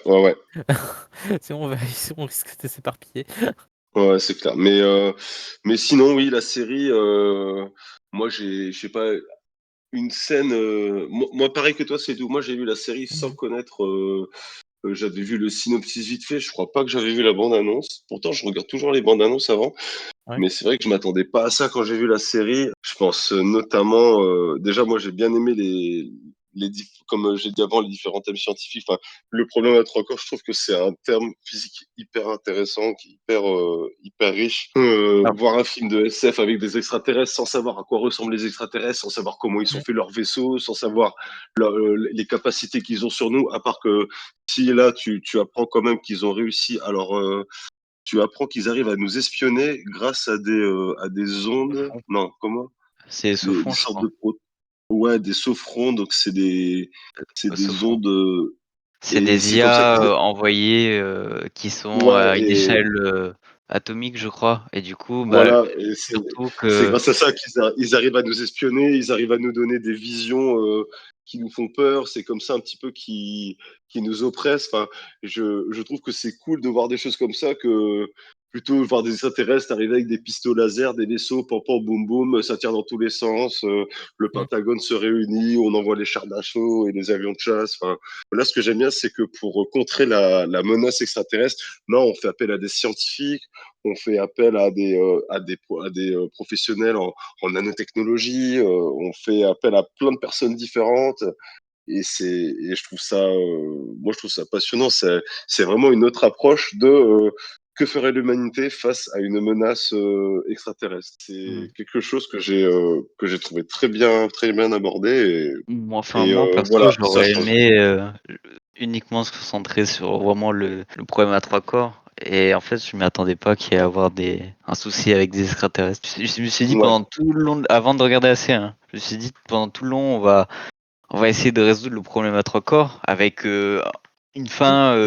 Sinon on risque de s'éparpiller. Ouais, c'est clair. Mais sinon, oui, la série, moi, je sais pas, une scène. Moi, pareil que toi, c'est tout. Moi, j'ai vu la série sans connaître. J'avais vu le synopsis vite fait. Je crois pas que j'avais vu la bande-annonce. Pourtant, je regarde toujours les bandes-annonces avant. Ouais. Mais c'est vrai que je m'attendais pas à ça quand j'ai vu la série. Je pense notamment, déjà moi j'ai bien aimé comme j'ai dit avant, les différents thèmes scientifiques. Enfin, le problème à 3 corps, je trouve que c'est un terme physique hyper intéressant, qui est hyper riche. Ah, Voir un film de SF avec des extraterrestres sans savoir à quoi ressemblent les extraterrestres, sans savoir comment ils ont fait leur vaisseau, sans savoir les capacités qu'ils ont sur nous, à part que si là tu apprends quand même qu'ils ont réussi. Alors tu apprends qu'ils arrivent à nous espionner grâce à des ondes. fond. Non, comment? C'est Des Sofon, je sortes crois. de ouais, des sophrons. Donc c'est des Sofon. ondes. C'est Et des c'est comme ça IA qu'ils. envoyés qui sont Ouais, à une et échelle atomique, je crois. Et du coup, bah, voilà. Et surtout c'est que grâce à ça qu'ils arrivent à nous espionner. Ils arrivent à nous donner des visions qui nous font peur. C'est comme ça un petit peu qui nous oppressent. Enfin, je trouve que c'est cool de voir des choses comme ça que plutôt voir des extraterrestres arriver avec des pistolets laser, des vaisseaux, pam pam boum boum, ça tire dans tous les sens. Le Pentagone se réunit, on envoie les chars d'assaut et les avions de chasse. Enfin, là, ce que j'aime bien, c'est que pour contrer la menace extraterrestre, non, on fait appel à des scientifiques, on fait appel à des professionnels en nanotechnologie, on fait appel à plein de personnes différentes. Et je trouve ça, moi, je trouve ça passionnant. C'est vraiment une autre approche de que ferait l'humanité face à une menace extraterrestre. C'est quelque chose que j'ai trouvé très bien abordé. moi perso, Voilà, ça j'aurais change. aimé uniquement se concentrer sur vraiment le problème à 3 corps. Et en fait, je ne m'attendais pas qu'il y ait à avoir un souci avec des extraterrestres. Je me suis dit Ouais. pendant tout le long, avant de regarder la série, hein, je me suis dit pendant tout le long, on va essayer de résoudre le problème à 3 corps avec une fin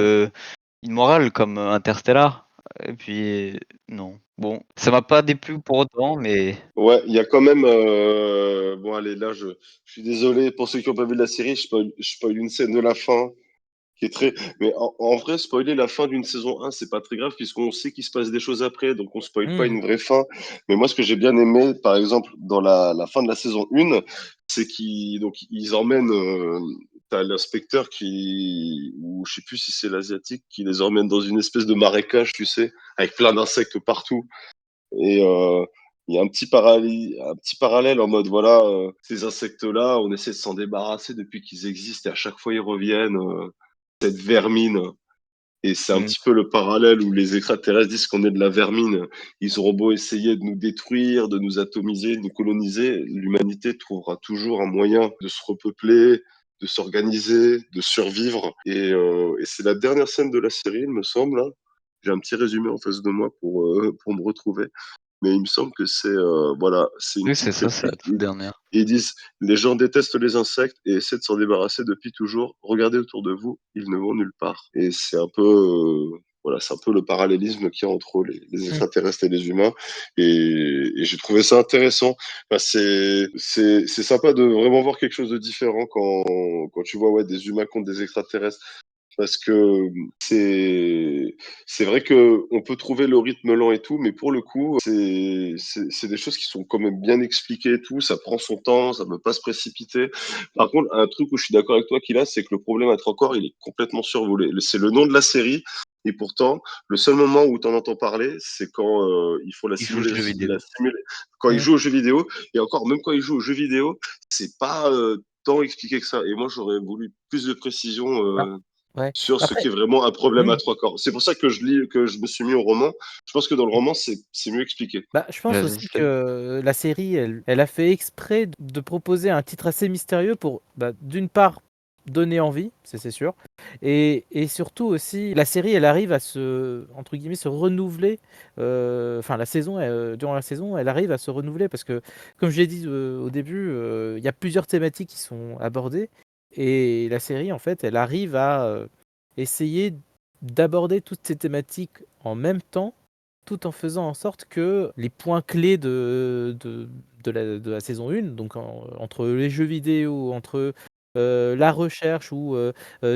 immorale comme Interstellar. Et puis, non. Bon, ça m'a pas déplu pour autant, mais Ouais, il y a quand même. Bon, allez, là, je suis désolé pour ceux qui n'ont pas vu la série, je spoil une scène de la fin qui est très. Mais en vrai, spoiler la fin d'une saison 1, c'est pas très grave, puisqu'on sait qu'il se passe des choses après, donc on spoil pas Mhm. une vraie fin. Mais moi, ce que j'ai bien aimé, par exemple, dans la fin de la saison 1, c'est ils emmènent. T'as l'inspecteur ou je sais plus si c'est l'asiatique, qui les emmène dans une espèce de marécage, tu sais, avec plein d'insectes partout. Et il y a un petit parallèle en mode, voilà, ces insectes-là, on essaie de s'en débarrasser depuis qu'ils existent et à chaque fois ils reviennent, cette vermine. Et c'est un mm, petit peu le parallèle où les extraterrestres disent qu'on est de la vermine. Ils auront beau essayer de nous détruire, de nous atomiser, de nous coloniser, l'humanité trouvera toujours un moyen de se repeupler, de s'organiser, de survivre. Et c'est la dernière scène de la série, il me semble, hein. J'ai un petit résumé en face de moi pour me retrouver. Mais il me semble que voilà, c'est une oui, c'est petite ça, c'est la réplique. toute dernière. Ils disent, les gens détestent les insectes et essaient de s'en débarrasser depuis toujours. Regardez autour de vous, ils ne vont nulle part. Et c'est un peu, voilà, c'est un peu le parallélisme qu'il y a entre les Mhm. extraterrestres et les humains. Et j'ai trouvé ça intéressant. Enfin, c'est sympa de vraiment voir quelque chose de différent quand tu vois, ouais, des humains contre des extraterrestres. parce que c'est vrai que on peut trouver le rythme lent et tout, mais pour le coup, c'est des choses qui sont quand même bien expliquées et tout. Ça prend son temps, ça ne peut pas se précipiter. Par contre, un truc où je suis d'accord avec toi, Kila, c'est que le problème à trois corps, il est complètement survolé. C'est le nom de la série, et pourtant, le seul moment où tu en entends parler, c'est quand ils font Il joue aux jeux vidéo. quand ils Mmh. jouent aux jeux vidéo. Et encore, même quand ils jouent aux jeux vidéo, c'est pas tant expliqué que ça. Et moi, j'aurais voulu plus de précision Bah, ouais. sur ce Après qui est vraiment un problème à mmh. trois corps. C'est pour ça que je me suis mis au roman. Je pense que dans le roman, c'est mieux expliqué. Bah, je pense Vas-y, aussi Seb. que la série, elle a fait exprès de proposer un titre assez mystérieux pour, bah, d'une part, donner envie, c'est sûr, et surtout aussi, la série, elle arrive à se entre guillemets, «se renouveler», enfin la saison, durant la saison, elle arrive à se renouveler parce que, comme je l'ai dit, au début, il y a plusieurs thématiques qui sont abordées et la série, en fait, elle arrive à, essayer d'aborder toutes ces thématiques en même temps tout en faisant en sorte que les points clés de la saison 1, donc entre les jeux vidéo, entre, la recherche ou,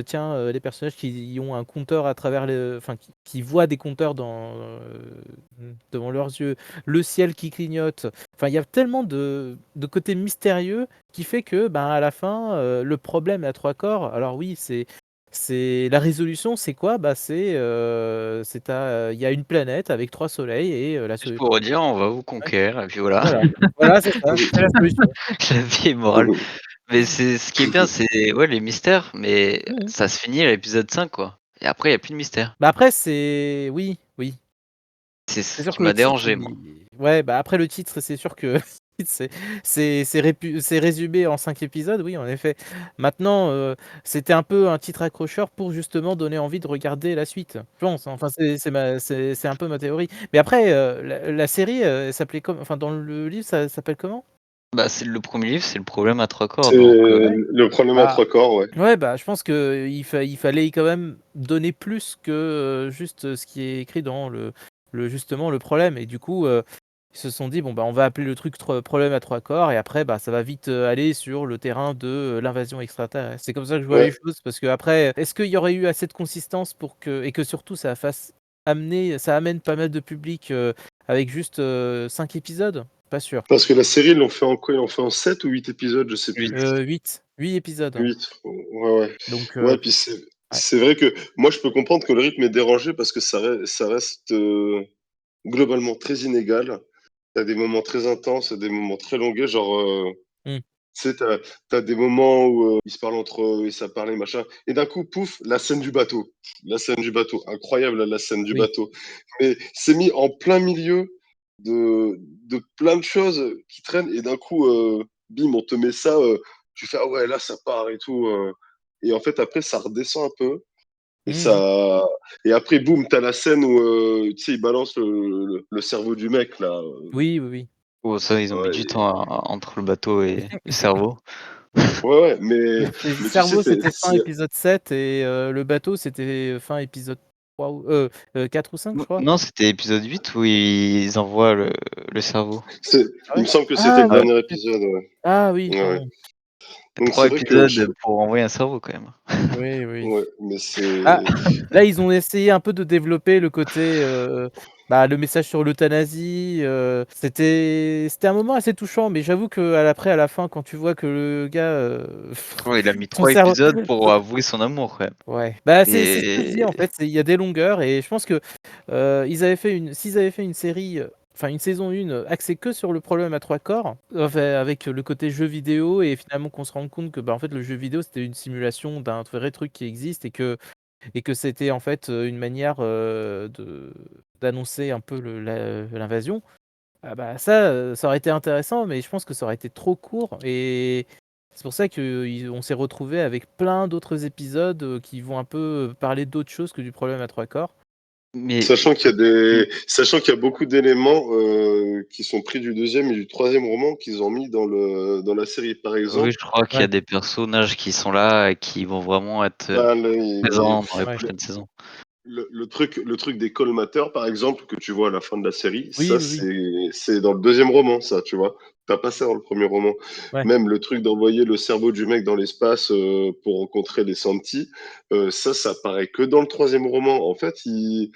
tiens, les personnages qui ont un compteur à travers le enfin qui voient des compteurs devant leurs yeux, le ciel qui clignote. Enfin, il y a tellement de côtés mystérieux qui fait que, ben, à la fin, le problème à 3 corps, alors oui, c'est la résolution, c'est quoi? Bah, il y a une planète avec 3 soleils et la Juste solu pour dire, on va vous ouais, conquérir et puis voilà. voilà. Voilà, c'est ça, c'est la solution. La vie est morale. Mais c'est ce qui est bien, c'est ouais, les mystères, mais Mmh mh. ça se finit à l'épisode 5 quoi. Et après, il y a plus de mystère. Bah, après c'est oui, oui. C'est C'est ce sûr qui que le m'a titre, dérangé, moi. ouais, bah, après le titre, c'est sûr que c'est résumé en 5 épisodes, oui, en effet. Maintenant, c'était un peu un titre accrocheur pour justement donner envie de regarder la suite, je pense, hein. Enfin, c'est un peu ma théorie. Mais après, la série, elle s'appelait enfin, dans le livre, ça s'appelle comment? Bah, c'est le premier livre, c'est le problème à 3 corps C'est donc Ouais. le problème à Bah trois corps, ouais. ouais, bah, je pense qu'il fallait quand même donner plus que, juste, ce qui est écrit dans le justement le problème et du coup, ils se sont dit: «Bon, bah, on va appeler le truc problème à 3 corps» et après, bah, ça va vite, aller sur le terrain de, l'invasion extraterrestre. C'est comme ça que je vois les Ouais. choses parce qu'après, est-ce qu'il y aurait eu assez de consistance pour que et que surtout ça amène pas mal de public, avec juste, 5 épisodes? Pas sûr. Parce que la série, ils l'ont fait en quoi? Ils l'ont fait en 7 ou 8 épisodes, je sais plus. 8. 8 épisodes, hein. 8. Ouais, ouais. Donc Ouais, puis ouais. c'est vrai que moi, je peux comprendre que le rythme est dérangé parce que ça reste globalement très inégal. T'as des moments très intenses et des moments très longués, genre, Mmh. tu sais, t'as des moments où ils se parlent entre eux, ils savent parler, machin. Et d'un coup, pouf, la scène du bateau. La scène du bateau. Incroyable, la scène du Oui. bateau. Mais c'est mis en plein milieu de plein de choses qui traînent. Et d'un coup, bim, on te met ça. Tu fais, ah ouais, là, ça part et tout. Et en fait, après, ça redescend un peu. Et Mmh mh. ça. Et après, boum, t'as la scène où, tu sais, il balance le cerveau du mec, là. Oui, oui, oui. Oh ça, ils ont mis du Ouais, temps entre le bateau et le cerveau. ouais, ouais, Le mais tu sais, cerveau, c'était fin épisode 7 et le bateau, c'était fin épisode 3 ou 4 ou 5, je crois. Non, c'était épisode 8 où ils envoient le cerveau. Ah il ouais? me semble que c'était Ah le Ah ouais, oui, dernier peut-être. épisode, ouais. Ah oui, Ouais, ouais. pardon. il y a Donc 3 c'est vrai que épisodes pour envoyer un cerveau quand même. Oui, oui. ouais, mais Ah, c'est là, ils ont essayé un peu de développer le côté, bah, le message sur l'euthanasie, c'était un moment assez touchant, mais j'avoue à la fin, quand tu vois que le gars, Ouais, il a mis son 3 cerveau épisodes pour avouer son amour quand même. ouais, bah, c'est ce que je dis, en Et fait, il y a des longueurs et je pense que, s'ils avaient fait une série, enfin une saison 1, axée que sur le problème à 3 corps, enfin avec le côté jeu vidéo et finalement qu'on se rende compte que, bah, en fait, le jeu vidéo, c'était une simulation d'un vrai truc qui existe et que c'était en fait, une manière, d'annoncer un peu l'invasion. Ah bah, ça aurait été intéressant, mais je pense que ça aurait été trop court et c'est pour ça qu'on s'est retrouvé avec plein d'autres épisodes, qui vont un peu, parler d'autre chose que du problème à 3 corps. mais sachant qu'il y a beaucoup d'éléments qui sont pris du deuxième et du troisième roman qu'ils ont mis dans la série. Par oui, exemple, je crois qu'il y a Ouais, des personnages qui sont là et qui vont vraiment être, bah, présents dans les ouais. prochaines saisons. le truc des colmateurs, par exemple, que tu vois à la fin de la série, Oui, ça oui, oui. c'est dans le deuxième roman, ça, tu vois. t'as pas ça dans le premier roman. Ouais. Même le truc d'envoyer le cerveau du mec dans l'espace pour rencontrer les Santi, ça paraît que dans le troisième roman. En fait, ils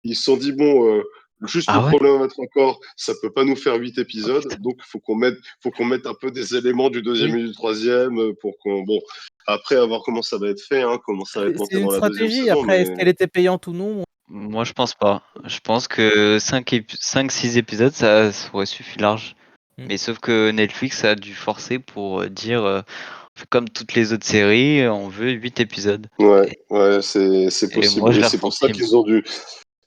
se sont dit, bon, juste le Ah ouais? problème à trois corps, ça peut pas nous faire 8 Oh épisodes, putain. donc faut qu'on mette un peu des éléments du deuxième Oui. et du troisième pour qu'on, bon, après, à voir comment ça va être fait, hein, comment ça va être C'est monté une dans la deuxième stratégie. saison, Après, est-ce mais qu'elle était payante ou non? Moi, je pense pas. Je pense que 5-6 épisodes, ça aurait suffi large. Mmh. Mais sauf que Netflix a dû forcer pour dire, on fait comme toutes les autres séries, on veut 8 épisodes. ouais, ouais, c'est Et moi, possible. je Et l'ai c'est pour ça ressenti. qu'ils ont dû,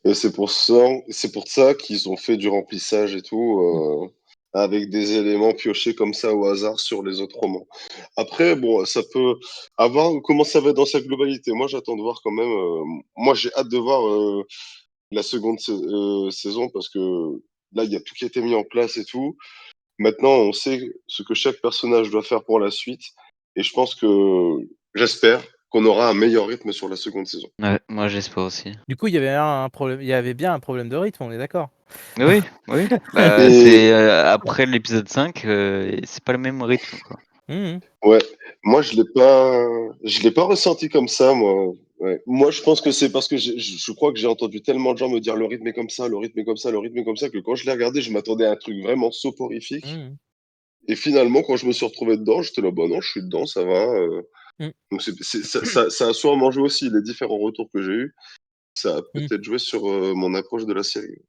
et c'est pour ça qu'ils ont fait du remplissage et tout, Mmh. avec des éléments piochés comme ça au hasard sur les autres romans. Après, bon, ça peut avoir comment ça va être dans sa globalité. Moi, j'attends de voir quand même. Moi, j'ai hâte de voir la seconde saison parce que là, il y a tout qui a été mis en place et tout. Maintenant, on sait ce que chaque personnage doit faire pour la suite. Et je pense que, j'espère qu'on aura un meilleur rythme sur la seconde saison. Ouais, moi, j'espère aussi. Du coup, il y avait bien un problème de rythme, on est d'accord? Oui, oui. Bah, Et c'est après l'épisode 5, c'est pas le même rythme, quoi. Mmh. ouais, moi je l'ai pas ressenti comme ça, moi. Ouais. Moi, je pense que c'est parce que je crois que j'ai entendu tellement de gens me dire le rythme est comme ça, le rythme est comme ça, le rythme est comme ça, que quand je l'ai regardé, je m'attendais à un truc vraiment soporifique. Mmh. Et finalement, quand je me suis retrouvé dedans, j'étais là, bah non, je suis dedans, ça va. Mmh. Donc ça a sûrement joué aussi, les différents retours que j'ai eus, ça a Mmh. peut-être joué sur mon approche de la série.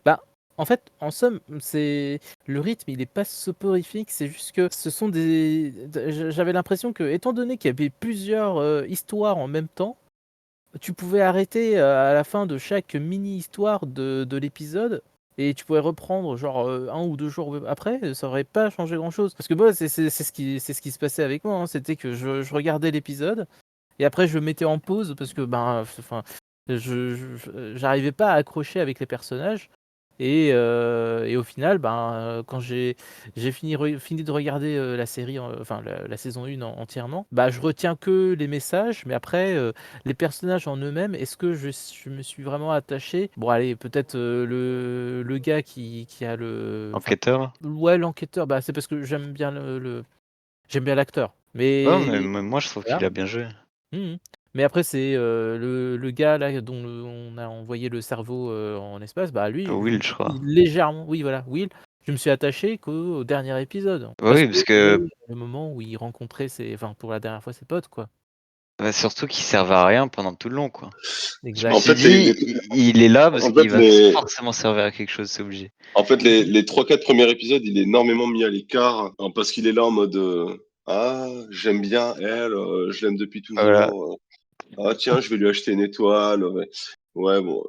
Bah, en fait, en somme, c'est le rythme, il est pas soporifique, c'est juste que ce sont j'avais l'impression que, étant donné qu'il y avait plusieurs, histoires en même temps, tu pouvais arrêter, à la fin de chaque mini histoire de l'épisode et tu pouvais reprendre genre, 1 ou 2 jours après, ça aurait pas changé grand chose. Parce que moi, c'est ce qui se passait avec moi, hein, c'était que je regardais l'épisode et après je le mettais en pause parce que, ben, enfin, j'arrivais pas à accrocher avec les personnages et au final, ben, quand j'ai fini de regarder, la série, enfin la saison 1 entièrement, bah, je retiens que les messages, mais après, les personnages en eux-mêmes, est-ce que je me suis vraiment attaché? Bon allez, peut-être, le gars qui a le enfin, Enquêteur? ouais, l'enquêteur, bah, c'est parce que j'aime bien l'acteur, Ouais, mais mais moi, je trouve voilà. qu'il a bien joué. Mmh. Mais après c'est, le gars là dont on a envoyé le cerveau, en espace, bah, lui, je me Will, je suis crois. légèrement, oui voilà, Will, je me suis attaché qu'au dernier épisode. Bah Parce oui, que parce que le moment où il rencontrait pour la dernière fois ses potes, quoi. bah, surtout qu'il servait à rien pendant tout le long, quoi. Je me En Exact. suis fait, les, dit, les- il est là parce en qu'il fait, va les, forcément servir à quelque chose, c'est obligé. En fait, les 3-4 premiers épisodes, il est énormément mis à l'écart parce qu'il est là en mode ah, j'aime bien elle, je l'aime depuis Voilà. toujours. Ah, tiens, je vais lui acheter une étoile. Ouais, ouais, bon.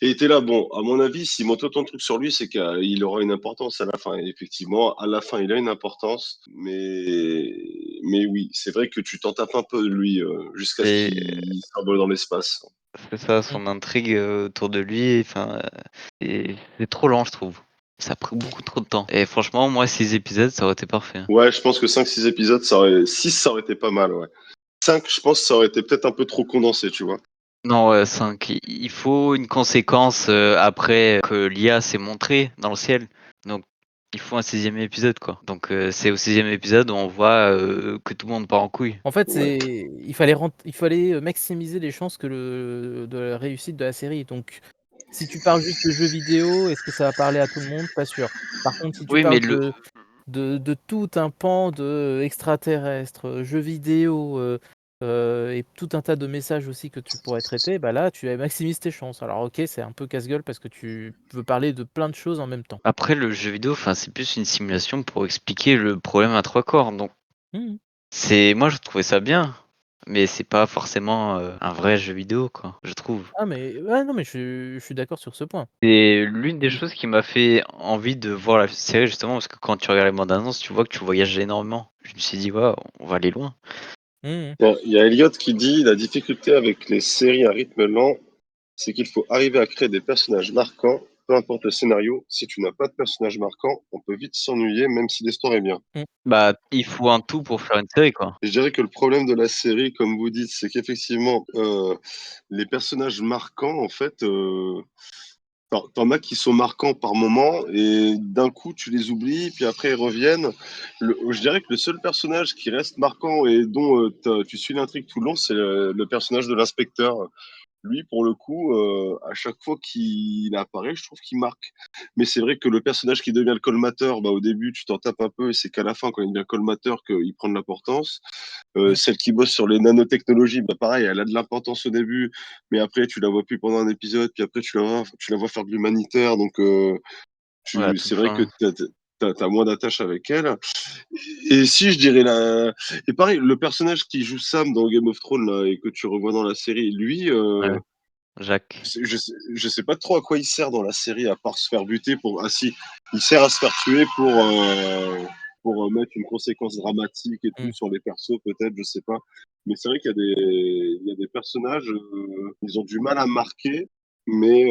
Et il était là, bon, à mon avis, si monte autant de trucs sur lui, c'est qu'il aura une importance à la fin. Et effectivement, à la fin, il a une importance. Mais oui, c'est vrai que tu t'en tapes un peu de lui jusqu'à ce Et qu'il s'envole dans l'espace. c'est ça, Mmh. son intrigue autour de lui, enfin, c'est trop lent, je trouve. Ça a pris beaucoup trop de temps. Et franchement, moi, 6 épisodes, ça aurait été parfait. Ouais, je pense que 5-6 épisodes, 6, ça aurait été pas mal, ouais. 5, je pense que ça aurait été peut-être un peu trop condensé, tu vois. Non, ouais, 5. Il faut une conséquence après que l'IA s'est montrée dans le ciel. Donc, il faut un sixième épisode, quoi. Donc, c'est au sixième épisode où on voit que tout le monde part en couille. En fait, Ouais. il fallait, maximiser les chances de la réussite de la série. Donc, si tu parles juste de jeux vidéo, est-ce que ça va parler à tout le monde? Pas sûr. Par contre, si tu Oui, mais parles le. de tout un pan de extraterrestres, jeux vidéo, et tout un tas de messages aussi que tu pourrais traiter, bah là, tu maximises tes chances. Alors OK, c'est un peu casse-gueule parce que tu veux parler de plein de choses en même temps. Après, le jeu vidéo, enfin, c'est plus une simulation pour expliquer le problème à trois corps. Donc, Mmh. moi, je trouvais ça bien. Mais c'est pas forcément un vrai jeu vidéo, quoi, je trouve. Ah mais ouais, non, mais je suis d'accord sur ce point. C'est l'une des Mmh. choses qui m'a fait envie de voir la série, justement, parce que quand tu regardes les bandes annonces, tu vois que tu voyages énormément. Je me suis dit, ouais, on va aller loin. Mmh. Il y a Elliot qui dit la difficulté avec les séries à rythme lent, c'est qu'il faut arriver à créer des personnages marquants, peu importe le scénario. Si tu n'as pas de personnage marquant, on peut vite s'ennuyer, même si l'histoire est bien. Mmh. Bah, il faut un tout pour faire une série, quoi. Je dirais que le problème de la série, comme vous dites, c'est qu'effectivement, les personnages marquants, en fait, t'en as qui sont marquants par moment et d'un coup tu les oublies, puis après ils reviennent. Je dirais que le seul personnage qui reste marquant et dont tu suis l'intrigue tout le long, c'est le personnage de l'inspecteur. Lui, pour le coup, à chaque fois qu'il apparaît, je trouve qu'il marque. Mais c'est vrai que le personnage qui devient le colmateur, bah, au début, tu t'en tapes un peu, et c'est qu'à la fin, quand il devient colmateur, qu'il prend de l'importance. Mmh. Celle qui bosse sur les nanotechnologies, bah, pareil, elle a de l'importance au début, mais après, tu la vois plus pendant un épisode, puis après, tu la vois faire de l'humanitaire. Donc, Ouais, à toute c'est vrai que fin. t'as moins d'attache avec elle. Et si, je dirais et pareil, le personnage qui joue Sam dans Game of Thrones, là, et que tu revois dans la série, lui, Ouais, Jacques. je sais pas trop à quoi il sert dans la série, à part se faire buter pour. Ah si, il sert à se faire tuer pour mettre une conséquence dramatique et tout Mmh. sur les persos, peut-être, je sais pas. Mais c'est vrai il y a des personnages, ils ont du mal à marquer, mais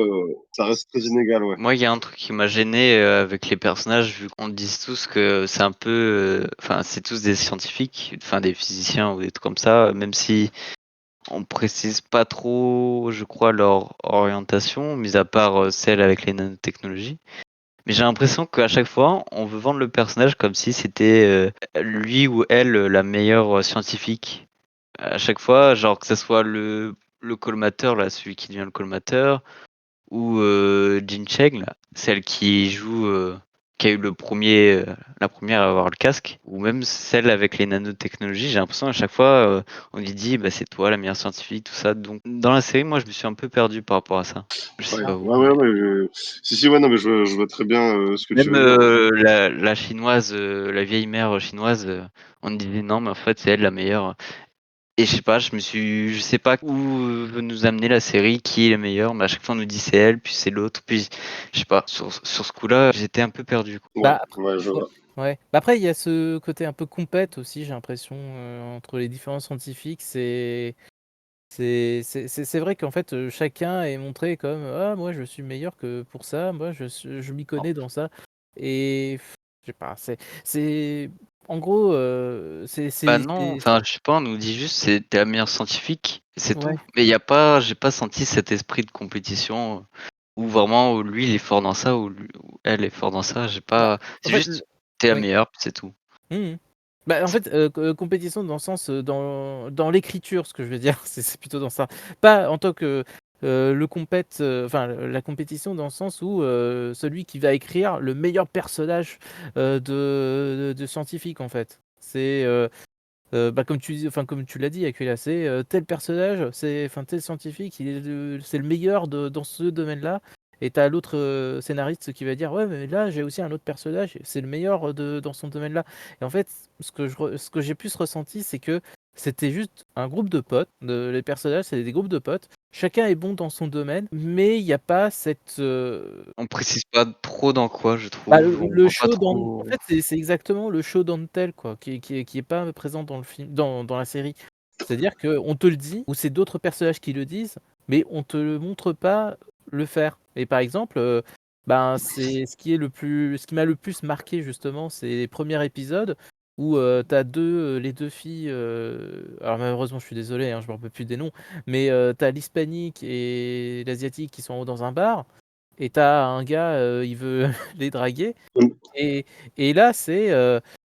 ça reste très inégal, ouais. Moi, il y a un truc qui m'a gêné avec les personnages, vu qu'on dit tous que c'est un peu, enfin, c'est tous des scientifiques, enfin des physiciens ou des trucs comme ça, même si on précise pas trop, je crois, leur orientation, mis à part celle avec les nanotechnologies. Mais j'ai l'impression qu'à chaque fois, on veut vendre le personnage comme si c'était lui ou elle la meilleure scientifique. À chaque fois, genre que ce soit le colmateur, là, celui qui devient le colmateur, ou Jin Cheng, là, celle qui joue, qui a eu la première à avoir le casque, ou même celle avec les nanotechnologies. J'ai l'impression à chaque fois, on lui dit, bah, c'est toi la meilleure scientifique, tout ça. Donc dans la série, moi, je me suis un peu perdu par rapport à ça. Je sais Ouais, pas Ah. vous, ouais, ouais, mais ouais. Si, ouais, non, mais je vois très bien ce que tu même veux dire. Ouais. la chinoise, la vieille mère chinoise, on disait non, mais en fait, c'est elle la meilleure. Et je sais pas, je sais pas où veut nous amener la série, qui est le meilleur, mais à chaque fois on nous dit c'est elle, puis c'est l'autre, puis je sais pas, sur ce coup-là, j'étais un peu perdu, quoi. Ouais, Bah, après ouais, je ouais, vois. ouais. Bah, après, il y a ce côté un peu compète aussi, j'ai l'impression, entre les différents scientifiques. C'est vrai qu'en fait, chacun est montré comme: «Ah moi je suis meilleur que pour ça, moi je m'y connais dans ça» et je sais pas, c'est en gros, Bah non, enfin, je sais pas, on nous dit juste c'est tu la meilleure scientifique, et c'est ouais, tout. Mais il y a pas, j'ai pas senti cet esprit de compétition où vraiment où lui il est fort dans ça, ou elle est fort dans ça, j'ai bah, pas. en C'est fait, juste t'es la oui. meilleure, puis c'est tout. Mmh. Bah, en fait, compétition dans le sens, dans l'écriture, ce que je veux dire, c'est plutôt dans ça. Pas en tant que, le compète, enfin, la compétition dans le sens où, celui qui va écrire le meilleur personnage, de scientifique, en fait. C'est, bah, comme tu l'as dit, Aquila, c'est, tel personnage, enfin, tel scientifique, c'est le meilleur dans ce domaine-là et tu as l'autre, scénariste qui va dire: «Ouais, mais là, j'ai aussi un autre personnage, c'est le meilleur, dans son domaine-là» et en fait, ce que j'ai plus ressenti, c'est que c'était juste un groupe de potes, les personnages, c'est des groupes de potes. Chacun est bon dans son domaine, mais il y a pas cette, On précise pas trop dans quoi, je bah, trouve. On le voit pas show dans en trop. fait, c'est exactement le show don't tell quoi, qui est pas présent dans le film dans la série. C'est-à-dire qu'on te le dit ou c'est d'autres personnages qui le disent, mais on te le montre pas le faire et par exemple, ben, c'est ce qui m'a le plus marqué justement, c'est les premiers épisodes où, tu as les 2 filles, alors malheureusement je suis désolé, hein, je me rappelle plus des noms, mais, tu as l'hispanique et l'asiatique qui sont dans un bar et tu as un gars, il veut les draguer et là, c'est,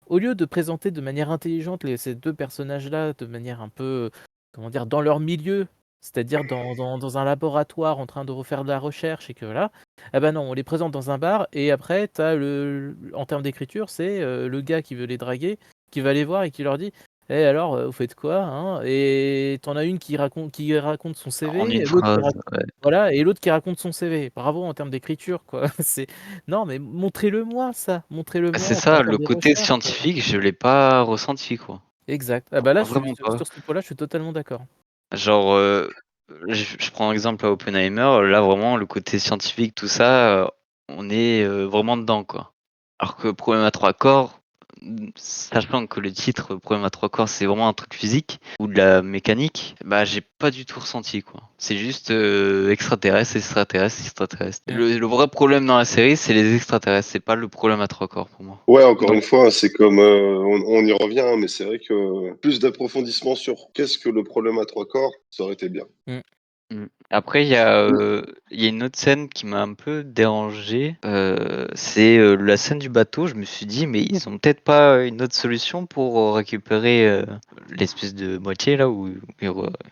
au lieu de présenter de manière intelligente ces 2 personnages-là, de manière un peu, comment dire? Dans leur milieu, c'est-à-dire dans un laboratoire en train de refaire de la recherche et que voilà, ah bah, non, on les présente dans un bar et après tu as en termes d'écriture, c'est, le gars qui veut les draguer, qui va les voir et qui leur dit: «Eh alors, vous faites quoi, hein?» et tu en as une qui raconte son En CV une et l'autre qui phrase, raconte ouais. voilà et l'autre qui raconte son CV. Bravo en termes d'écriture, quoi. C'est non, mais montrez-le moi ça, montrez-le Bah, moi c'est en train de ça, faire le des côté recherches, scientifique, je l'ai pas ressenti, quoi. exact. Ah bah, là, je suis Vraiment pas. sur ce point-là, je suis totalement d'accord. Genre, je prends exemple à Oppenheimer, là vraiment le côté scientifique, tout ça, on est, vraiment dedans, quoi. Alors que Problème à 3 corps, sachant que le titre Problème à 3 corps, c'est vraiment un truc physique ou de la mécanique, bah, j'ai pas du tout ressenti, quoi. C'est juste, extraterrestre, extraterrestre, extraterrestre. Mmh. Le vrai problème dans la série, c'est les extraterrestres, c'est pas le Problème à 3 corps pour moi. Ouais, encore Donc une fois, c'est comme on y revient, hein, mais c'est vrai que plus d'approfondissement sur qu'est-ce que le problème à trois corps, ça aurait été bien. Mmh. Après, il y a une autre scène qui m'a un peu dérangé. C'est la scène du bateau. Je me suis dit, mais ils ont peut-être pas une autre solution pour récupérer l'espèce de moitié là où ils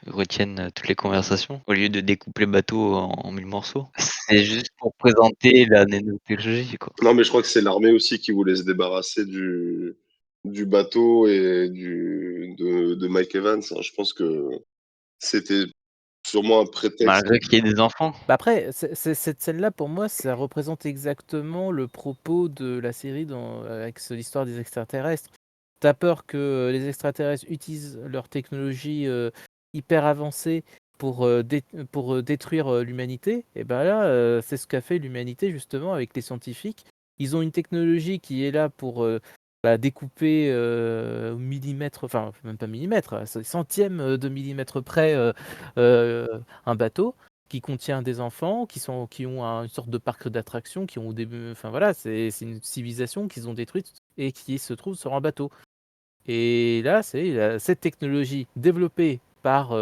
retiennent toutes les conversations au lieu de découper le bateau en 1000 morceaux. C'est juste pour présenter la nanotechnologie, quoi. Non, mais je crois que c'est l'armée aussi qui voulait se débarrasser du bateau et de Mike Evans, hein. Je pense que c'était sûrement un prétexte. Malgré qu'il y ait des enfants. Bah, après, cette scène-là, pour moi, ça représente exactement le propos de la série avec l'histoire des extraterrestres. T'as peur que les extraterrestres utilisent leur technologie hyper avancée pour détruire l'humanité. Et ben là, c'est ce qu'a fait l'humanité justement avec les scientifiques. Ils ont une technologie qui est là pour découper au millimètre, enfin même pas millimètre, à centième de millimètre près euh, un bateau qui contient des enfants, qui ont une sorte de parc d'attractions, qui ont des, enfin voilà, c'est une civilisation qu'ils ont détruite et qui se trouve sur un bateau. Et là, c'est cette technologie développée par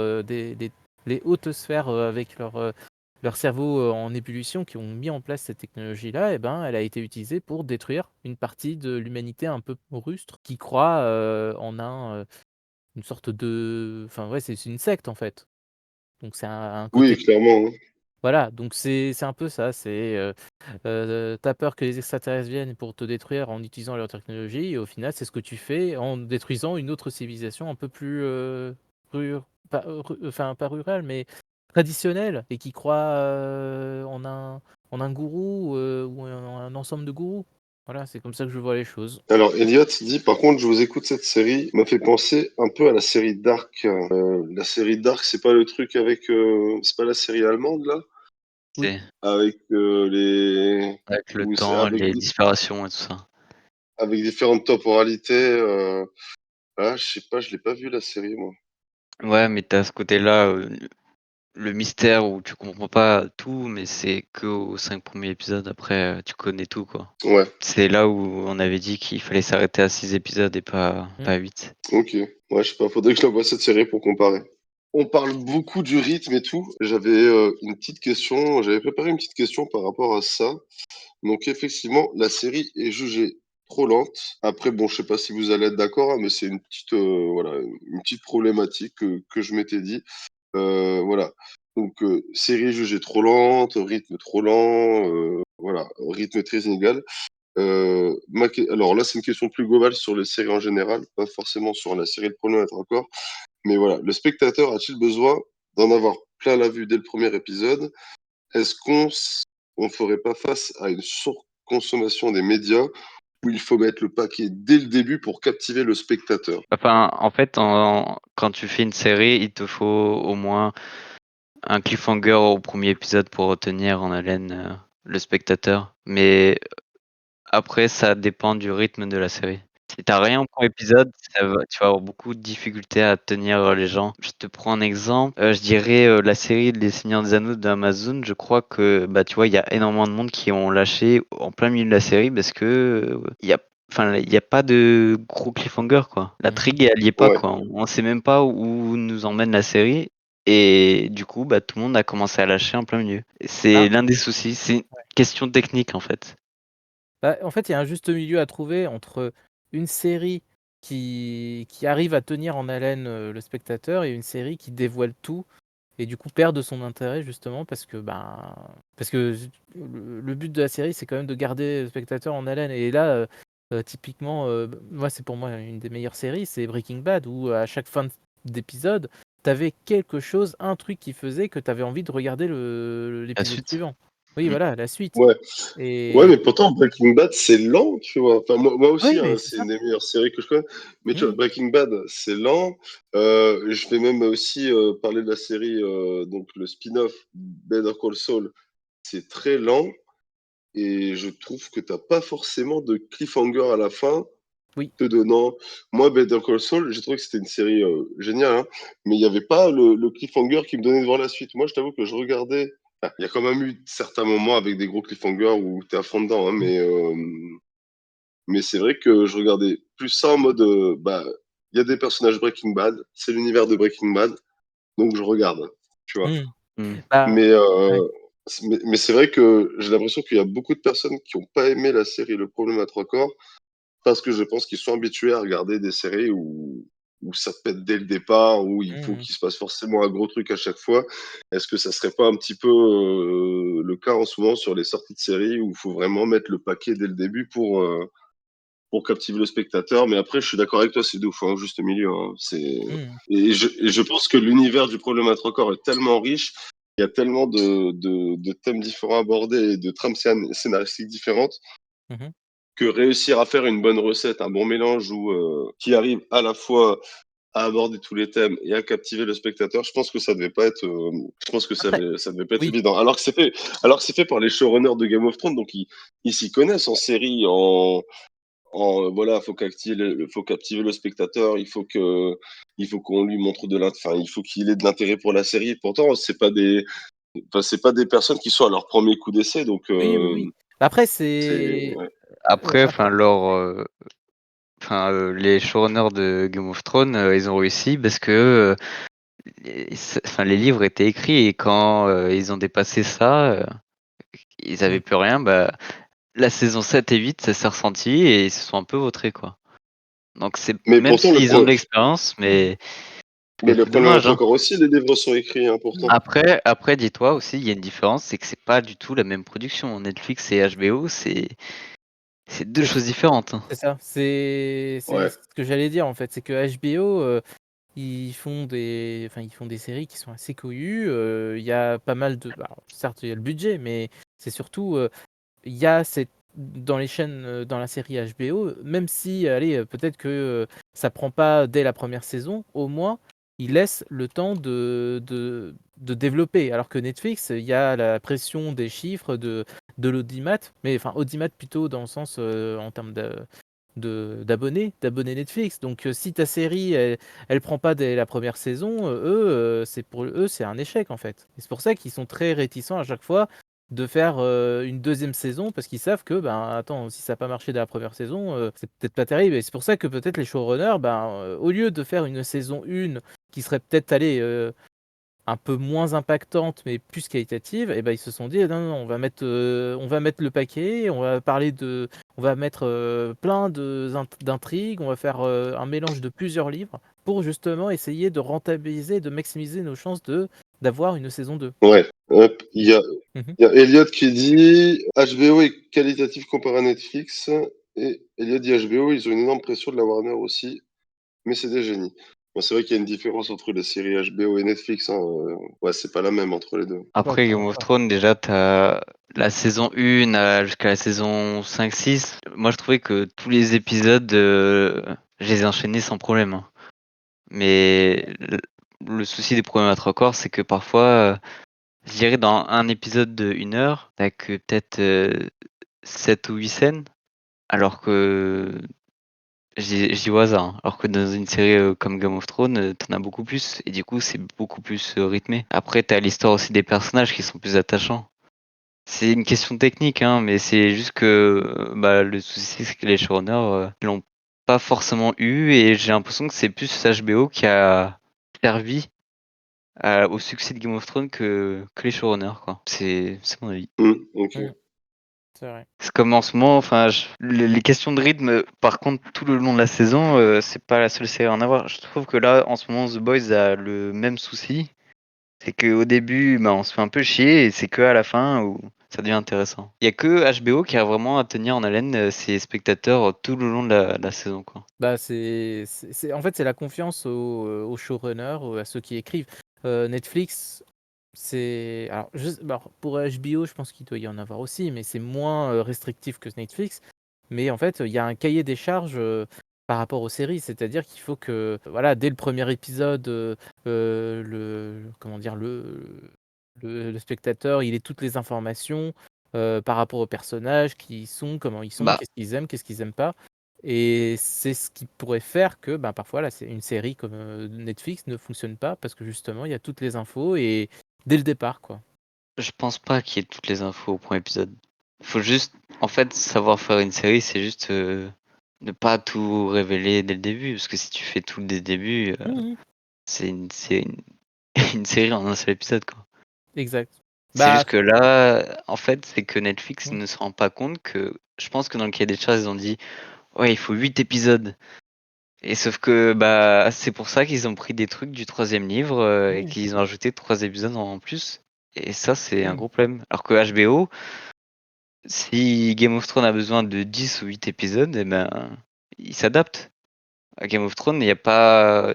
les hautes sphères avec leur cerveau en ébullition qui ont mis en place cette technologie-là, et ben, elle a été utilisée pour détruire une partie de l'humanité un peu rustre qui croit une sorte de, enfin ouais, c'est une secte en fait. Donc c'est un Oui, côté, clairement, hein. voilà, donc c'est un peu ça, tu peur que les extraterrestres viennent pour te détruire en utilisant leur technologie et au final, c'est ce que tu fais en détruisant une autre civilisation un peu plus, pas rurale, mais traditionnelle et qui croit, en un gourou, ou en un ensemble de gourous. Voilà, c'est comme ça que je vois les choses. Alors, Elliot dit, par contre, je vous écoute, cette série m'a fait penser un peu à la série Dark. La série Dark, c'est pas le truc avec, c'est pas la série allemande là, Oui. C'est avec avec le où c'est temps, les disparitions et tout ça. avec différentes temporalités. Ah, je sais pas, je l'ai pas vu la série moi. Ouais, mais t'as ce côté-là, le mystère où tu comprends pas tout, mais c'est que aux 5 premiers épisodes. Après, tu connais tout, quoi. Ouais, C'est là où on avait dit qu'il fallait s'arrêter à 6 épisodes et Mm. pas 8. ok. Ouais, je sais pas, faudrait que je la voie cette série pour comparer. On parle beaucoup du rythme et tout. J'avais une petite question, j'avais préparé une petite question par rapport à ça. Donc effectivement, la série est jugée trop lente. Après, bon, je sais pas si vous allez être d'accord, hein, mais c'est une petite, voilà, une petite problématique que je m'étais dit. Voilà. Donc, série jugée trop lente, rythme trop lent, voilà, rythme très inégal. Alors là, c'est une question plus globale sur les séries en général, pas forcément sur la série Le Premier être encore. Mais voilà, le spectateur a-t-il besoin d'en avoir plein la vue dès le premier épisode? Est-ce on ferait pas face à une surconsommation des médias où il faut mettre le paquet dès le début pour captiver le spectateur? Enfin, en fait, quand tu fais une série, il te faut au moins un cliffhanger au premier épisode pour retenir en haleine le spectateur. Mais après, ça dépend du rythme de la série. Si t'as rien au premier épisode, tu vas avoir beaucoup de difficultés à tenir les gens. Je te prends un exemple. Je dirais la série Les Seigneurs des Anneaux d'Amazon. Je crois que bah tu vois, il y a énormément de monde qui ont lâché en plein milieu de la série parce que il y a pas de gros cliffhanger, quoi. L'intrigue elle y est pas, Ouais, quoi. On sait même pas où nous emmène la série. Et du coup, bah, tout le monde a commencé à lâcher en plein milieu. C'est Ah, l'un des soucis. C'est une question technique, en fait. bah, en fait, il y a un juste milieu à trouver entre une série qui arrive à tenir en haleine le spectateur et une série qui dévoile tout et du coup perd de son intérêt justement parce que le but de la série c'est quand même de garder le spectateur en haleine et là typiquement moi c'est pour moi une des meilleures séries, c'est Breaking Bad où à chaque fin d'épisode t'avais quelque chose, un truc qui faisait que t'avais envie de regarder La l'épisode suite. suivant. Oui, Mmh. voilà, la suite. ouais. Ouais, Et mais pourtant, Breaking Bad, c'est lent, tu vois. Enfin, moi aussi, oui, mais hein, c'est c'est ça. une des meilleures séries que je connais. Mais tu vois, Mmh. Breaking Bad, c'est lent. Je vais même aussi parler de la série, donc le spin-off Better Call Saul. C'est très lent et je trouve que t'as pas forcément de cliffhanger à la fin Oui. te donnant. Moi, Better Call Saul, j'ai trouvé que c'était une série géniale, hein, mais il n'y avait pas le cliffhanger qui me donnait de voir la suite. Moi, je t'avoue que je regardais. Ah, il y a quand même eu certains moments avec des gros cliffhangers où t'es à fond dedans, hein, Mmh. mais c'est vrai que je regardais plus ça en mode, bah, il y a des personnages Breaking Bad, c'est l'univers de Breaking Bad, donc je regarde, tu vois. Mmh. Bah, Mais, ouais. mais c'est vrai que j'ai l'impression qu'il y a beaucoup de personnes qui ont pas aimé la série Le Problème à Trois Corps parce que je pense qu'ils sont habitués à regarder des séries où ça pète dès le départ, où il faut Mmh. qu'il se passe forcément un gros truc à chaque fois. Est-ce que ça serait pas un petit peu le cas en ce moment sur les sorties de séries où il faut vraiment mettre le paquet dès le début pour captiver le spectateur? Mais après, je suis d'accord avec toi, c'est deux fois un juste milieu, hein. Mmh. Et je pense que l'univers du Problème à Trois Corps est tellement riche, il y a tellement de thèmes différents abordés et de trames scénaristiques différentes Mmh. que réussir à faire une bonne recette, un bon mélange qui arrive à la fois à aborder tous les thèmes et à captiver le spectateur, je pense que ça devait pas être, je pense que Après ça devait pas être oui, évident. Alors que c'est fait par les showrunners de Game of Thrones, donc ils s'y connaissent en série, voilà, faut captiver le spectateur, il faut qu'on lui montre enfin, il faut qu'il ait de l'intérêt pour la série. Pourtant, c'est pas des personnes qui sont à leur premier coup d'essai, donc, oui, oui, oui. Après ouais. Après, après les showrunners de Game of Thrones, ils ont réussi parce que les livres étaient écrits et quand ils ont dépassé ça, ils mmh. avaient plus rien. Bah, la saison 7 et 8, ça s'est ressenti et ils se sont un peu vautrés, quoi. Donc c'est Mais même pourtant, s'ils ont de l'expérience, mais mais le c'est problème dommage, avec hein. encore aussi, les livres sont écrits, hein, pourtant. Après, dis-toi aussi, il y a une différence, c'est que c'est pas du tout la même production. Netflix et HBO, c'est deux C'est choses différentes, hein. c'est ça, c'est Ouais. ce que j'allais dire, en fait. C'est que HBO, ils font des séries qui sont assez cohues, il y a pas mal de alors certes, il y a le budget, mais c'est surtout, il y a cette dans les chaînes, dans la série HBO, même si, allez, peut-être que, ça prend pas dès la première saison, au moins, ils laissent le temps de développer. Alors que Netflix, il y a la pression des chiffres, de l'audimat, mais enfin audimat plutôt dans le sens, en termes d'abonnés Netflix. Donc, si ta série, elle prend pas dès la première saison, c'est pour eux, c'est un échec, en fait. Et c'est pour ça qu'ils sont très réticents à chaque fois de faire, une deuxième saison parce qu'ils savent que, ben, attends, si ça a pas marché dès la première saison, c'est peut-être pas terrible et c'est pour ça que peut-être les showrunners, ben, au lieu de faire une saison 1 qui serait peut-être, allez, un peu moins impactante, mais plus qualitative et ben ils se sont dit: «Non, non, non, on va mettre le paquet, on va mettre, plein d'intrigues, on va faire, un mélange de plusieurs livres pour justement essayer de rentabiliser, de maximiser nos chances d'avoir une saison 2». Ouais. Hop, Mmh. il y a Elliot qui dit HBO est qualitatif comparé à Netflix. Et Elliot dit HBO, ils ont une énorme pression de la Warner aussi, mais c'est des génies. Bon, c'est vrai qu'il y a une différence entre les séries HBO et Netflix, hein. Ouais, c'est pas la même entre les deux. Oh, Après Game clairement of pas. Thrones, déjà, t'as la saison 1 jusqu'à la saison 5-6. Moi, je trouvais que tous les épisodes, je les ai enchaînés sans problème, hein. Mais le souci des problèmes à trois corps, c'est que parfois, je dirais dans un épisode de 1 heure, t'as que peut-être 7 ou 8 scènes, alors que je dis au hasard, hein, alors que dans une série comme Game of Thrones, t'en as beaucoup plus, et du coup, c'est beaucoup plus rythmé. Après, t'as l'histoire aussi des personnages qui sont plus attachants. C'est une question technique, hein, mais c'est juste que bah, le souci, c'est que les showrunners l'ont pas forcément eu, et j'ai l'impression que c'est plus HBO qui a servi au succès de Game of Thrones que les showrunners, quoi. C'est mon avis. Ok. Mmh, c'est vrai. C'est comme en ce moment, enfin, les questions de rythme, par contre, tout le long de la saison, c'est pas la seule série à en avoir. Je trouve que là, en ce moment, The Boys a le même souci. C'est qu'au début, bah, on se fait un peu chier et c'est que à la fin où ça devient intéressant. Il y a que HBO qui a vraiment à tenir en haleine ses spectateurs tout le long de la saison, quoi. Bah, c'est en fait, c'est la confiance aux showrunners, à ceux qui écrivent. Netflix, c'est alors bah, alors pour HBO, je pense qu'il doit y en avoir aussi, mais c'est moins, restrictif que Netflix. Mais en fait, il y a un cahier des charges, par rapport aux séries. C'est-à-dire qu'il faut que, voilà, dès le premier épisode, le comment dire? Le spectateur, il ait toutes les informations, par rapport aux personnages, qui ils sont, comment ils sont, Bah, qu'est-ce qu'ils aiment pas et c'est ce qui pourrait faire que, ben, parfois, là, c'est une série comme, Netflix ne fonctionne pas parce que justement, il y a toutes les infos et dès le départ, quoi. je pense pas qu'il y ait toutes les infos au premier épisode. Faut juste, en fait, savoir faire une série, c'est juste ne pas tout révéler dès le début, parce que si tu fais tout dès le début, Mmh mh. c'est une une série en un seul épisode, quoi. Exact. C'est Bah, juste que là, en fait, c'est que Netflix mmh, ne se rend pas compte que je pense que dans le cahier des charges, ils ont dit ouais, il faut 8 épisodes. Et sauf que bah c'est pour ça qu'ils ont pris des trucs du troisième livre et oui, qu'ils ont ajouté 3 épisodes en plus. Et ça, c'est un mmh, gros problème. Alors que HBO, si Game of Thrones a besoin de 10 ou 8 épisodes, eh ben, il s'adapte. À Game of Thrones, il n'y a pas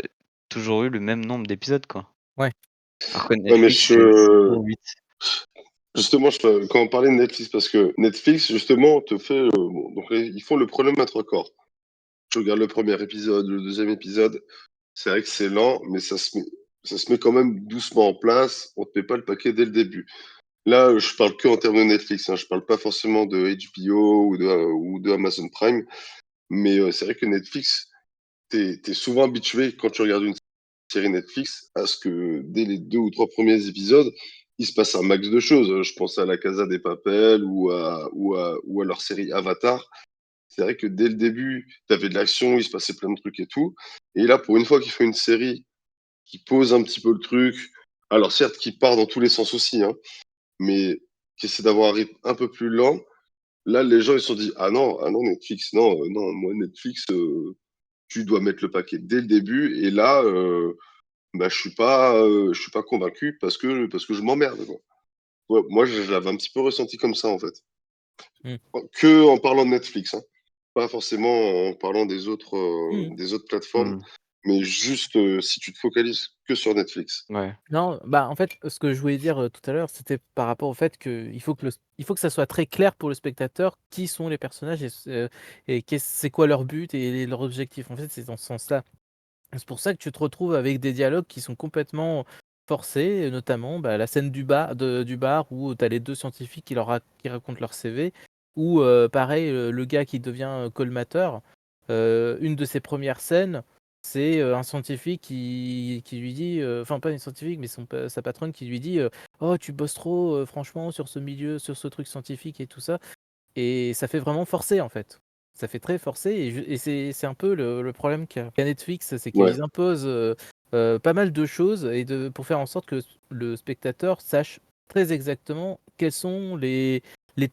toujours eu le même nombre d'épisodes, quoi. ouais. Alors que Ouais, mais Netflix, c'est toujours 8. justement, quand on parlait de Netflix, parce que Netflix, justement, te fait. Bon, donc, ils font le chronomètre record. Je regarde le premier épisode, le deuxième épisode. C'est vrai que c'est lent, mais ça se met quand même doucement en place. On te met pas le paquet dès le début. Là, je parle que en termes de Netflix. Hein. Je parle pas forcément de HBO ou de Amazon Prime. Mais c'est vrai que Netflix, t'es souvent habitué, quand tu regardes une série Netflix, à ce que dès les 2 ou 3 premiers épisodes, il se passe un max de choses. Je pense à La Casa des Papel ou à leur série Avatar. C'est vrai que dès le début, tu avais de l'action, il se passait plein de trucs et tout. Et là, pour une fois qu'il fait une série qui pose un petit peu le truc, alors certes, qui part dans tous les sens aussi, hein, mais qui essaie d'avoir un rythme un peu plus lent, là, les gens, ils se sont dit, ah non, Netflix, non, non, moi, Netflix, tu dois mettre le paquet dès le début. Et là, bah, je suis pas convaincu parce que je m'emmerde, quoi. Ouais, moi, je l'avais un petit peu ressenti comme ça, en fait. Mmh. Que en parlant de Netflix, hein. Pas forcément en parlant Mmh. des autres plateformes, Mmh. mais juste si tu te focalises que sur Netflix. Ouais. Non, bah, en fait, ce que je voulais dire, tout à l'heure, c'était par rapport au fait qu'il faut que il faut que ça soit très clair pour le spectateur qui sont les personnages et c'est quoi leur but et leur objectif. En fait, c'est dans ce sens-là. C'est pour ça que tu te retrouves avec des dialogues qui sont complètement forcés, notamment, bah, la scène du bar où tu as les 2 scientifiques qui racontent leur CV ou pareil, le gars qui devient, colmateur, une de ses premières scènes, c'est, un scientifique qui lui dit, enfin pas une scientifique, mais sa patronne qui lui dit, «Oh tu bosses trop, franchement sur ce milieu, sur ce truc scientifique et tout ça». Et ça fait vraiment forcer, en fait. Ça fait très forcé et c'est un peu le problème qu'a Netflix, c'est Ouais, qu'ils imposent, pas mal de choses pour faire en sorte que le spectateur sache très exactement quels sont les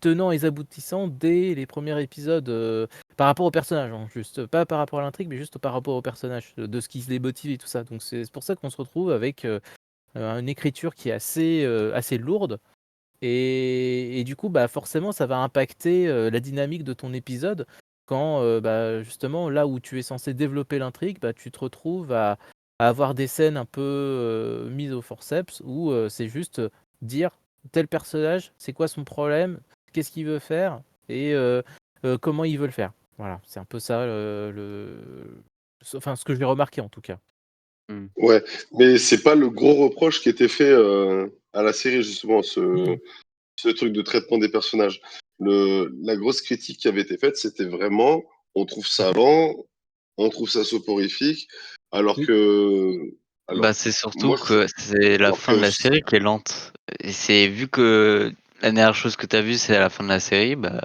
tenants et les aboutissants dès les premiers épisodes, par rapport aux personnages, hein, juste. Pas par rapport à l'intrigue, mais juste par rapport aux personnages, de ce qui les motive et tout ça. Donc c'est pour ça qu'on se retrouve avec, une écriture qui est assez lourde et du coup, bah, forcément, ça va impacter, la dynamique de ton épisode quand, bah, justement, là où tu es censé développer l'intrigue, bah, tu te retrouves à avoir des scènes un peu, mises au forceps où, c'est juste, dire: «Tel personnage, c'est quoi son problème? Qu'est-ce qu'il veut faire? Et comment il veut le faire?» Voilà, c'est un peu ça, enfin, ce que j'ai remarqué en tout cas. Mmh. ouais, mais c'est pas le gros reproche qui était fait à la série justement, Mmh. ce truc de traitement des personnages. La grosse critique qui avait été faite, c'était vraiment, on trouve ça Mmh. lent, on trouve ça soporifique, alors Oui. que, Bah, alors, c'est surtout moi, que c'est la alors fin de que la série qui est lente. Et c'est vu que la dernière chose que tu as vue, c'est à la fin de la série, bah,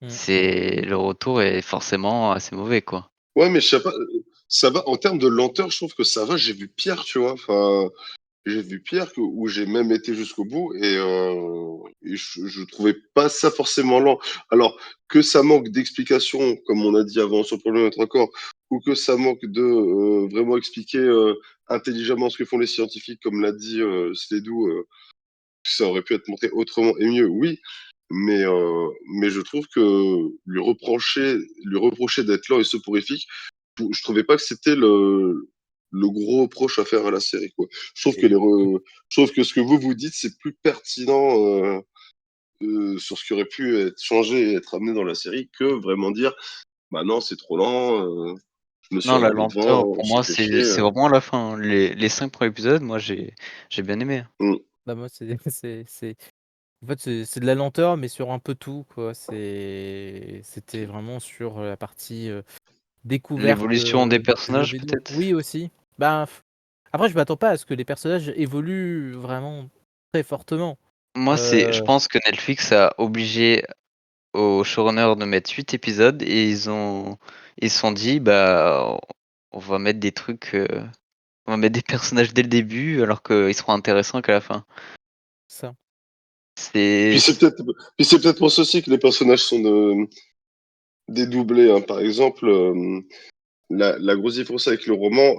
Mmh. c'est le retour est forcément assez mauvais, quoi. ouais, mais je sais pas, ça va, en termes de lenteur, je trouve que ça va, j'ai vu pire, tu vois, enfin, j'ai vu pire, où j'ai même été jusqu'au bout, et je trouvais pas ça forcément lent. Alors, que ça manque d'explications, comme on a dit avant sur le problème de notre corps, ou que ça manque de vraiment expliquer intelligemment ce que font les scientifiques, comme l'a dit Slédou, ça aurait pu être montré autrement et mieux, oui, mais je trouve que lui reprocher d'être lent et soporifique, je trouvais pas que c'était le gros reproche à faire à la série, quoi. Et Je trouve que ce que vous dites, c'est plus pertinent sur ce qui aurait pu être changé et être amené dans la série que vraiment dire, bah non, c'est trop lent, je me suis Non, la ennuyé lenteur, devant, pour j'ai moi, fait chier. c'est vraiment la fin, hein. Les 5 premiers épisodes, moi, j'ai bien aimé, hein. Mm. bah, moi, c'est en fait, c'est de la lenteur, mais sur un peu tout, quoi. C'était vraiment sur, la partie, découverte, L'évolution des du jeu personnages, vidéo. peut-être? Oui, aussi. Bah, après, je m'attends pas à ce que les personnages évoluent vraiment très fortement. Moi, je Heu, pense que Netflix a obligé aux showrunners de mettre 8 épisodes et ils se sont dit: «Bah, on va mettre des trucs, on va mettre des personnages dès le début alors qu'ils seront intéressants qu'à la fin». Ça. C'est Puis c'est peut-être pour ceci que les personnages sont dédoublés, hein. Par exemple, la grosse différence avec le roman,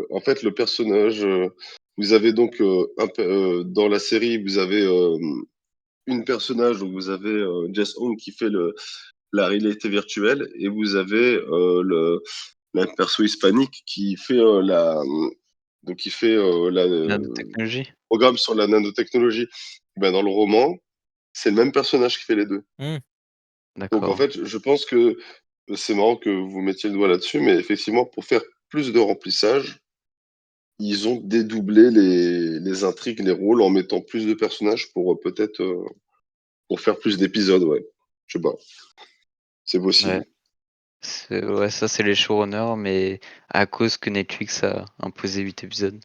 en fait, le personnage, vous avez donc dans la série, vous avez une personnage, donc vous avez Jess Hong qui fait la réalité virtuelle, et vous avez la perso hispanique qui fait donc qui fait la nanotechnologie. programme sur la nanotechnologie. Ben, dans le roman, c'est le même personnage qui fait les deux. Mmh. Donc en D'accord. fait, je pense que c'est marrant que vous mettiez le doigt là-dessus, mais effectivement, pour faire plus de remplissage, ils ont dédoublé les intrigues, les rôles, en mettant plus de personnages pour peut-être pour faire plus d'épisodes, ouais. Je sais pas, c'est Ouais. possible. Ouais, ça c'est les showrunners, mais à cause que Netflix a imposé 8 épisodes.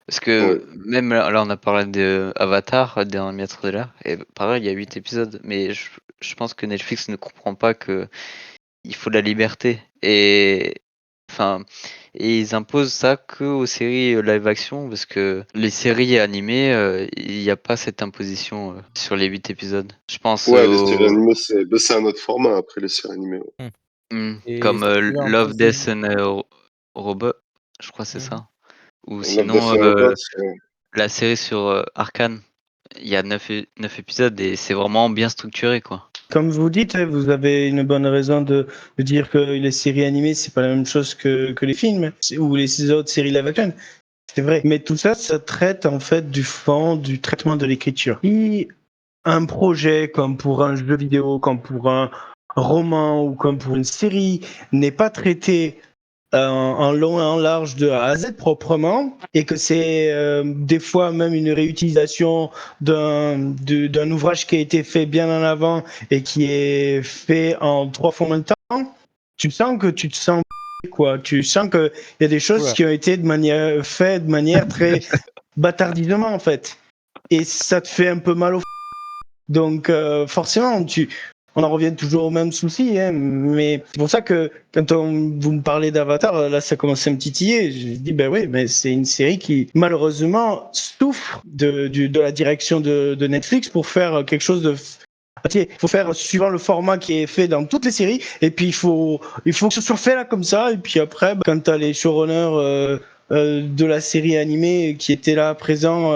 Parce Ouais. que même là, on a parlé de Avatar, Dernier Maître de l'air, et pareil, il y a 8 épisodes, mais je pense que Netflix ne comprend pas que il faut de la liberté. Enfin, et ils imposent ça que aux séries live action, parce que les séries animées, il n'y a pas cette imposition sur les 8 épisodes. Je pense Ouais, les séries animées, c'est un autre format après les séries animées. Ouais. Et comme si tu veux Love, imposer Death and Robot, je crois que c'est mmh ça. Ou Love, Death sinon, and Robots, ouais. la série sur Arcane, il y a 9 épisodes et c'est vraiment bien structuré, quoi. Comme vous dites, vous avez une bonne raison de dire que les séries animées, c'est pas la même chose que les films ou les autres séries live action. C'est vrai. Mais tout ça, ça traite en fait du fond, du traitement de l'écriture. Si un projet, comme pour un jeu vidéo, comme pour un roman ou comme pour une série, n'est pas traité en long et en large de A à Z proprement, et que c'est des fois même une réutilisation d'un ouvrage qui a été fait bien en avant et qui est fait en 3 fois moins de temps, tu sens que tu te sens quoi. Tu sens qu'il y a des choses Oula. qui ont été faites de manière très bâtardisement en fait. Et ça te fait un peu mal au donc forcément, on en revient toujours au même souci, hein, mais c'est pour ça que quand vous me parlez d'Avatar, là ça commence à me titiller. Je dis ben oui, mais c'est une série qui malheureusement souffre de la direction de Netflix pour faire quelque chose de. Il faut faire suivant le format qui est fait dans toutes les séries, et puis il faut que ce soit fait là comme ça, et puis après, quand tu as les showrunners de la série animée qui étaient là présents,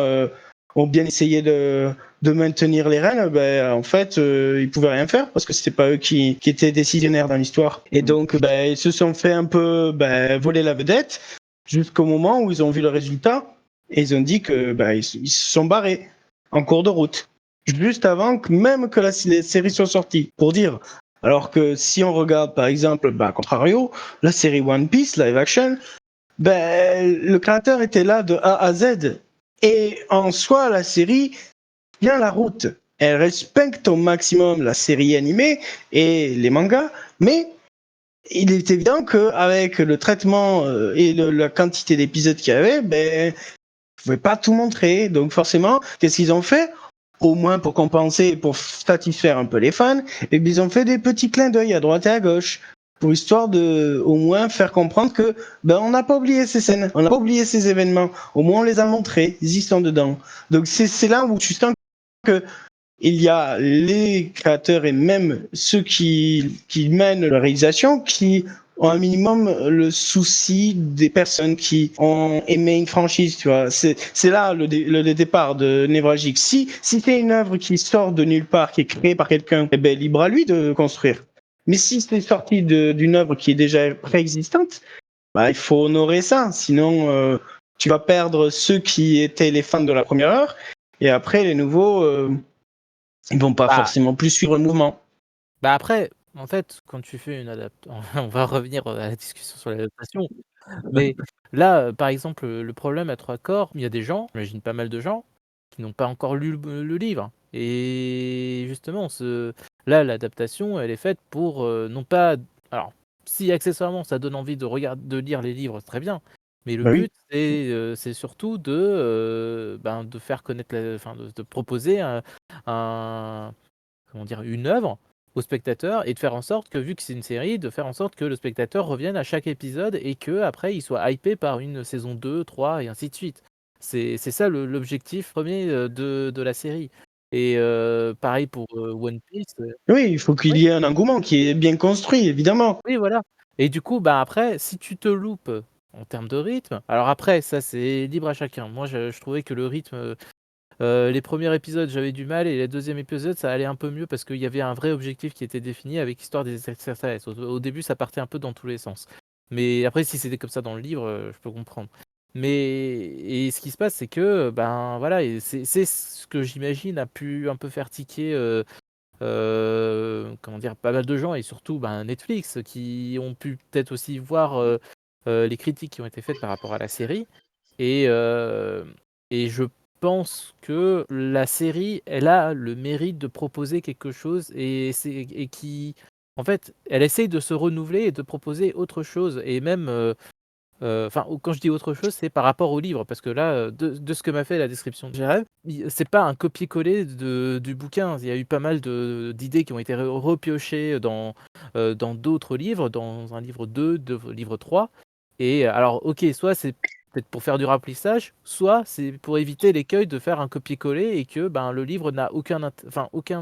ont bien essayé de maintenir les rênes, ben, en fait, ils pouvaient rien faire parce que c'était pas eux qui étaient décisionnaires dans l'histoire. Et donc, ben, ils se sont fait un peu voler la vedette jusqu'au moment où ils ont vu le résultat et ils ont dit que ben, ils se sont barrés en cours de route. Juste avant que même que les séries soient sorties. Pour dire. Alors que si on regarde par exemple, ben, contrario, la série One Piece live action, ben, le créateur était là de A à Z. Et en soi, la série tient la route. Elle respecte au maximum la série animée et les mangas, mais il est évident qu'avec le traitement et la quantité d'épisodes qu'il y avait, ben, ils ne pouvaient pas tout montrer. Donc forcément, qu'est-ce qu'ils ont fait? Au moins pour compenser, pour satisfaire un peu les fans, et ils ont fait des petits clins d'œil à droite et à gauche pour histoire de au moins faire comprendre que ben on n'a pas oublié ces scènes, on n'a pas oublié ces événements. Au moins on les a montrés, ils y sont dedans. Donc c'est là où tu sens que il y a les créateurs et même ceux qui mènent la réalisation qui ont un minimum le souci des personnes qui ont aimé une franchise, tu vois. C'est là le départ de Névralgique. Si c'est une œuvre qui sort de nulle part, qui est créée par quelqu'un, eh ben, libre à lui de construire. Mais si c'est sorti d'une œuvre qui est déjà préexistante, bah, il faut honorer ça. Sinon, tu vas perdre ceux qui étaient les fans de la première heure. Et après, les nouveaux, ils vont pas Bah forcément plus suivre le mouvement. bah, après, en fait, quand tu fais une adaptation, on va revenir, à la discussion sur l'adaptation, mais là, par exemple, le problème à 3 corps, il y a des gens, j'imagine pas mal de gens, qui n'ont pas encore lu le livre et justement là, l'adaptation, elle est faite pour, non pas alors, si accessoirement ça donne envie de lire les livres, c'est très bien, mais le Bah oui. but c'est surtout de faire connaître enfin de proposer un comment dire? Une œuvre au spectateur et de faire en sorte que, vu que c'est une série, de faire en sorte que le spectateur revienne à chaque épisode et qu'après il soit hypé par une saison 2, 3 et ainsi de suite. C'est ça l'objectif premier de la série. Et pareil pour One Piece. Oui, il faut qu'il Ouais. y ait un engouement qui est bien construit, évidemment. Oui, voilà. Et du coup, bah, après, si tu te loupes en termes de rythme, alors après, ça c'est libre à chacun. Moi, je trouvais que le rythme, les premiers épisodes, j'avais du mal, et les deuxième épisode, ça allait un peu mieux parce qu'il y avait un vrai objectif qui était défini avec Histoire des extraterrestres. Au début, ça partait un peu dans tous les sens. Mais après, si c'était comme ça dans le livre, je peux comprendre. Mais ce qui se passe, c'est que, ben, voilà, et c'est ce que j'imagine a pu un peu faire tiquer, comment dire? Pas mal de gens, et surtout, ben, Netflix, qui ont pu peut-être aussi voir, les critiques qui ont été faites par rapport à la série. Et je pense que la série, elle a le mérite de proposer quelque chose, et qui en fait, elle essaye de se renouveler et de proposer autre chose, et même, enfin, quand je dis autre chose, c'est par rapport au livre, parce que là, de ce que m'a fait la description de Jérém, c'est pas un copier-coller du bouquin. Il y a eu pas mal d'idées qui ont été repiochées dans d'autres livres, dans un livre 2, livre 3. Et alors, ok, soit c'est peut-être pour faire du remplissage, soit c'est pour éviter l'écueil de faire un copier-coller et que ben, le livre n'a aucun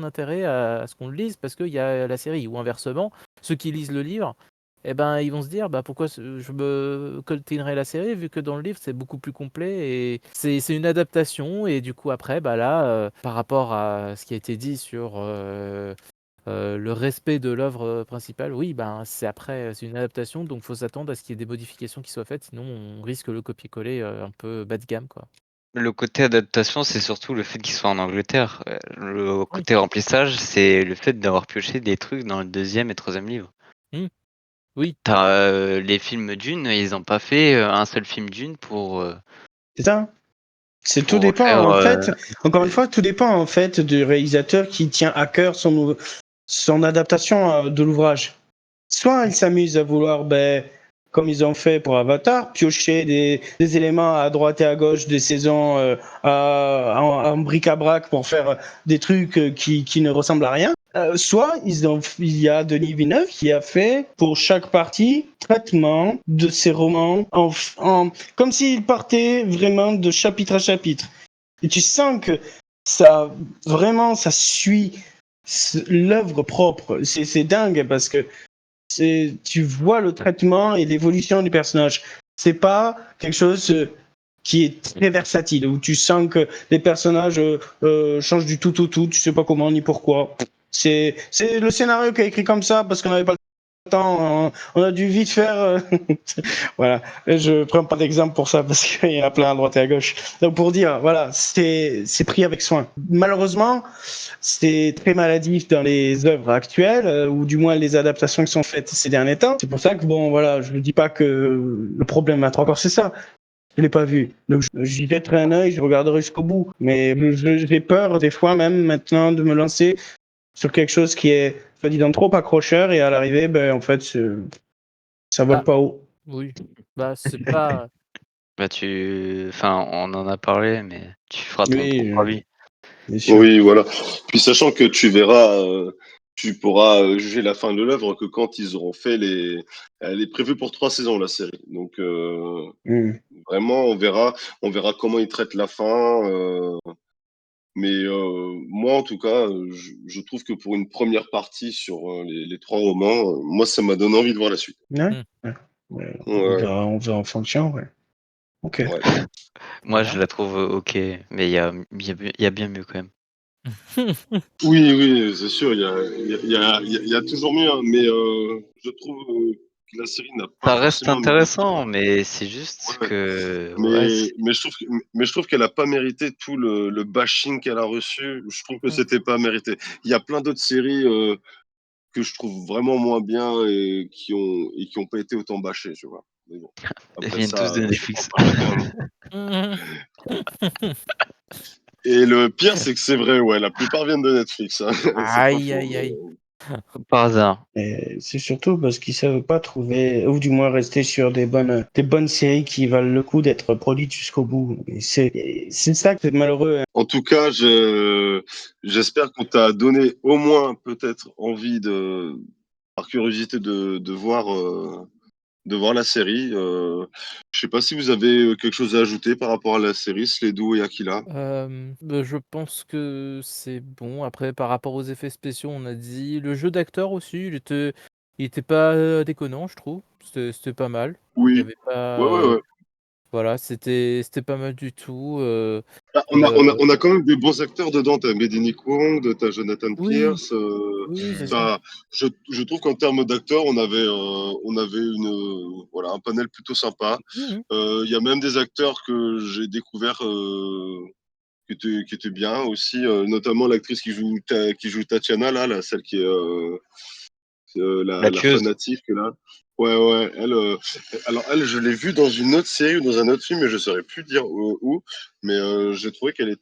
intérêt à ce qu'on le lise parce qu'il y a la série. Ou inversement, ceux qui lisent le livre, eh ben, ils vont se dire, bah, pourquoi je me coltinerais la série vu que dans le livre c'est beaucoup plus complet, et c'est une adaptation. Et du coup après, bah là, par rapport à ce qui a été dit sur le respect de l'œuvre principale, oui, ben c'est une adaptation, donc faut s'attendre à ce qu'il y ait des modifications qui soient faites, sinon on risque le copier-coller un peu bas de gamme, quoi. Le côté adaptation, c'est surtout le fait qu'il soit en Angleterre. Le Oui. côté remplissage, c'est le fait d'avoir pioché des trucs dans le deuxième et troisième livre. Oui. Les films Dune, ils ont pas fait un seul film Dune C'est ça. C'est tout pour dépend faire. en fait. Encore une fois, tout dépend en fait du réalisateur qui tient à cœur son adaptation de l'ouvrage. Soit il s'amuse à vouloir, ben, comme ils ont fait pour Avatar, piocher des éléments à droite et à gauche des saisons en bric-à-brac pour faire des trucs qui ne ressemblent à rien. Soit il y a Denis Villeneuve qui a fait pour chaque partie traitement de ses romans comme s'il partait vraiment de chapitre à chapitre. Et tu sens que ça vraiment ça suit l'œuvre propre. C'est dingue parce que tu vois le traitement et l'évolution du personnage. C'est pas quelque chose qui est très versatile, où tu sens que les personnages changent du tout au tout, tu sais pas comment ni pourquoi. C'est le scénario qui est écrit comme ça parce qu'on n'avait pas le temps, on a dû vite faire. Voilà, je prends pas d'exemple pour ça parce qu'il y en a plein à droite et à gauche. Donc pour dire, voilà, c'est pris avec soin. Malheureusement, c'est très maladif dans les œuvres actuelles, ou du moins les adaptations qui sont faites ces derniers temps. C'est pour ça que, bon, voilà, je ne dis pas que le problème à trois corps, c'est ça. Je l'ai pas vu. Donc j'y jetterai un œil, je regarderai jusqu'au bout. Mais j'ai peur des fois même maintenant de me lancer sur quelque chose qui est, soi-disant, trop accrocheur, et à l'arrivée, ben, en fait, ça vole Ah, pas haut. oui. Bah, c'est pas. Bah enfin, on en a parlé, mais tu feras ton Oui, propre avis. bien sûr. Oui, voilà. Puis sachant que tu verras, tu pourras juger la fin de l'œuvre que quand ils auront fait les. Elle est prévue pour 3 saisons, la série. Donc Mm. vraiment, on verra comment ils traitent la fin. Mais moi, en tout cas, je trouve que pour une première partie sur les 3 romans, moi, ça m'a donné envie de voir la suite. Ouais. Hmm. Ouais. Ouais, Ouais, on verra en fonction, ouais. Ok. ouais. Moi, je Voilà. la trouve ok, mais il y a bien mieux quand même. Oui, oui, c'est sûr, il y a toujours mieux, hein, mais je trouve que la série n'a pas Ça reste forcément mérité. intéressant, mais c'est juste Ouais. que ouais, Mais je trouve qu'elle a pas mérité tout le bashing qu'elle a reçu. Je trouve que Hmm. c'était pas mérité. Il y a plein d'autres séries que je trouve vraiment moins bien et qui ont pas été autant bâchées, tu vois. Mais bon, ils après viennent tous ça, de je peux en Netflix. parler quand même. Et le pire, c'est que c'est vrai, ouais, la plupart viennent de Netflix, hein. C'est pas Aïe, faux. aïe, aïe. Par hasard. Et c'est surtout parce qu'ils savent pas trouver, ou du moins rester sur des bonnes séries qui valent le coup d'être produites jusqu'au bout. Et c'est ça que c'est malheureux, hein. En tout cas, j'espère qu'on t'a donné au moins peut-être envie par curiosité de voir de voir la série. Je sais pas si vous avez quelque chose à ajouter par rapport à la série, Sledou et Aquila. Bah, je pense que c'est bon. Après, par rapport aux effets spéciaux, on a dit. Le jeu d'acteur aussi, il était pas déconnant, je trouve. C'était pas mal. Il y Oui, avait pas, ouais, ouais, ouais. voilà, c'était pas mal du tout. Ah, Euh, on a quand même des bons acteurs dedans. T'as Medini Kwong, t'as Jonathan oui, Pierce. oui, c'est ça. Enfin, je trouve qu'en termes d'acteurs, on avait voilà, un panel plutôt sympa. Mhm. Il y a même des acteurs que j'ai découverts qui étaient bien aussi, notamment l'actrice qui joue Tatiana, là, celle qui est La la tueuse. fanatique là. Ouais, ouais, alors elle, je l'ai vue dans une autre série ou dans un autre film, mais je saurais plus dire où, mais j'ai trouvé qu'elle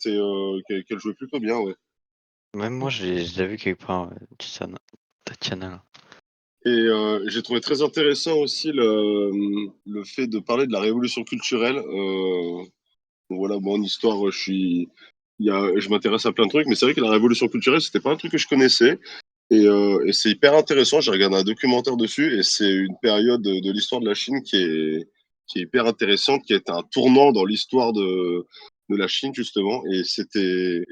jouait plutôt bien, ouais. Même moi, j'ai déjà vu quelque part Tatiana, là. Et j'ai trouvé très intéressant aussi le fait de parler de la révolution culturelle. Bon, voilà, moi en histoire, je m'intéresse à plein de trucs, mais c'est vrai que la révolution culturelle, c'était pas un truc que je connaissais. Et c'est hyper intéressant. J'ai regardé un documentaire dessus et c'est une période de l'histoire de la Chine qui est hyper intéressante, qui est un tournant dans l'histoire de la Chine, justement. Et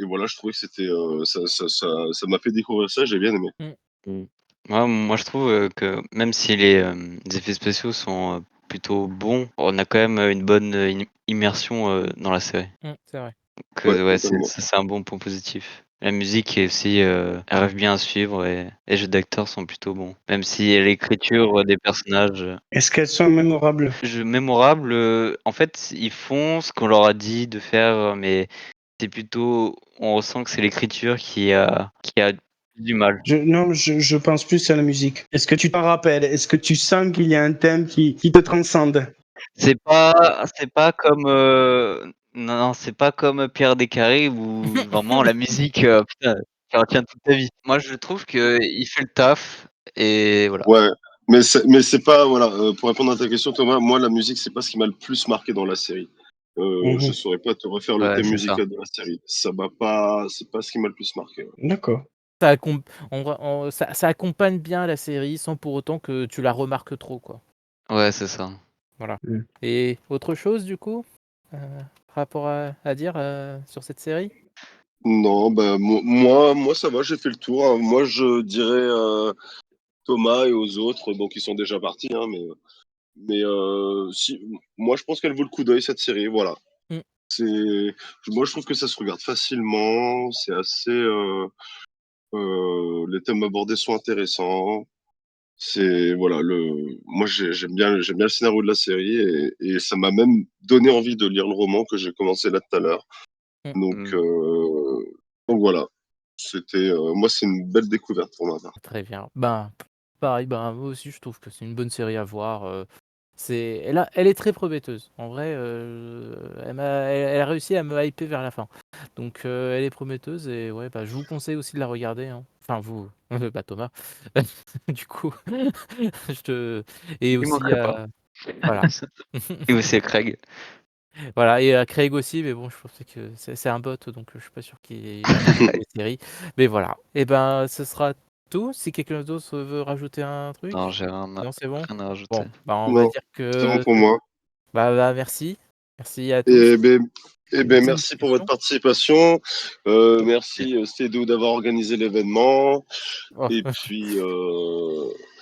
voilà, je trouvais que ça m'a fait découvrir ça. J'ai bien aimé. Mm, Mm. Moi, je trouve que même si les effets spéciaux sont plutôt bons, on a quand même une bonne immersion dans la série. c'est vrai. Ouais, Ouais, totalement. c'est un bon point positif. La musique est aussi arrive bien à suivre et les jeux d'acteurs sont plutôt bons. Même si l'écriture des personnages Est-ce qu'elles sont mémorables? mémorables, en fait, ils font ce qu'on leur a dit de faire, mais c'est plutôt on ressent que c'est l'écriture qui a du mal. Non, je pense plus à la musique. Est-ce que tu t'en rappelles? Est-ce que tu sens qu'il y a un thème qui te transcende? C'est pas comme non, c'est pas comme Pierre Descarrés où vraiment la musique, putain, tu retiens toute ta vie. Moi, je trouve qu'il fait le taf et voilà. Ouais. Mais c'est pas, voilà, pour répondre à ta question, Thomas, moi, la musique, c'est pas ce qui m'a le plus marqué dans la série. Je Mhm. saurais pas te refaire le Ouais, thème c'est ça. musical de la série. C'est pas ce qui m'a le plus marqué. Ouais. D'accord. Ça accompagne bien la série sans pour autant que tu la remarques trop, quoi. Ouais, c'est ça. Voilà. Mm. Et autre chose, du coup, par rapport à dire sur cette série? Non, bah, moi, ça va, j'ai fait le tour, hein. Moi, je dirais Thomas et aux autres, donc ils sont déjà partis, hein, mais si, moi, je pense qu'elle vaut le coup d'œil, cette série, voilà. Mm, Moi, je trouve que ça se regarde facilement, c'est assez, les thèmes abordés sont intéressants. Voilà, moi, j'aime bien le scénario de la série et ça m'a même donné envie de lire le roman que j'ai commencé là tout à l'heure. mm. Donc, Mmh. euh, donc voilà. Moi, c'est une belle découverte pour ma part. Très bien. Ben, pareil, ben, moi aussi, je trouve que c'est une bonne série à voir. Elle est très prometteuse. En vrai, elle a réussi à me hyper vers la fin. Donc, elle est prometteuse et ouais, bah, je vous conseille aussi de la regarder, hein. Enfin, vous, pas Thomas. Du coup, je te... Et Il aussi, manquerait pas. voilà. Et aussi Craig. Voilà, et Craig aussi, mais bon, je pensais que c'est un bot, donc je suis pas sûr qu'il regarde les séries. Mais voilà. Et ben, ce sera tout. Si quelqu'un d'autre veut rajouter un Non, truc? j'ai rien à Non, c'est bon? rien à Bon, rajouter. bah, on va Non, dire c'est bon que pour moi. merci. Merci à tous. Et ben, Merci de la merci pour votre discussion. participation. Et Merci Stédo d'avoir organisé l'événement. Oh, Et puis,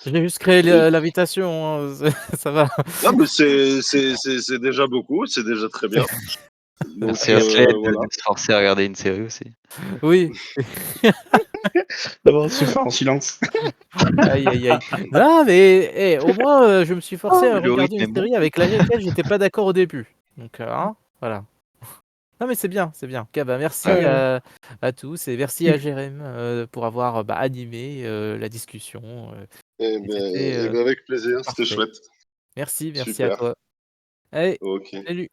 j'ai juste créé et- l'invitation, hein, ça va. non, mais c'est déjà beaucoup, c'est déjà très bien. Donc merci à Sled voilà. de se forcer à regarder une série aussi. Oui. D'abord, se faire en silence. Aïe, aïe, aïe. Non, mais au moins, je me suis forcé Oh, à mais le regarder rythme une est bon. série avec laquelle j'étais pas d'accord au début. Donc, hein, voilà. Non, mais c'est bien, c'est bien. OK, bah, merci Ouais. à tous et merci à Jérém, pour avoir, bah, animé, la discussion, et c'était, Et ben avec plaisir, c'était parfait. chouette. Merci à Super. toi. Allez, Ok. salut.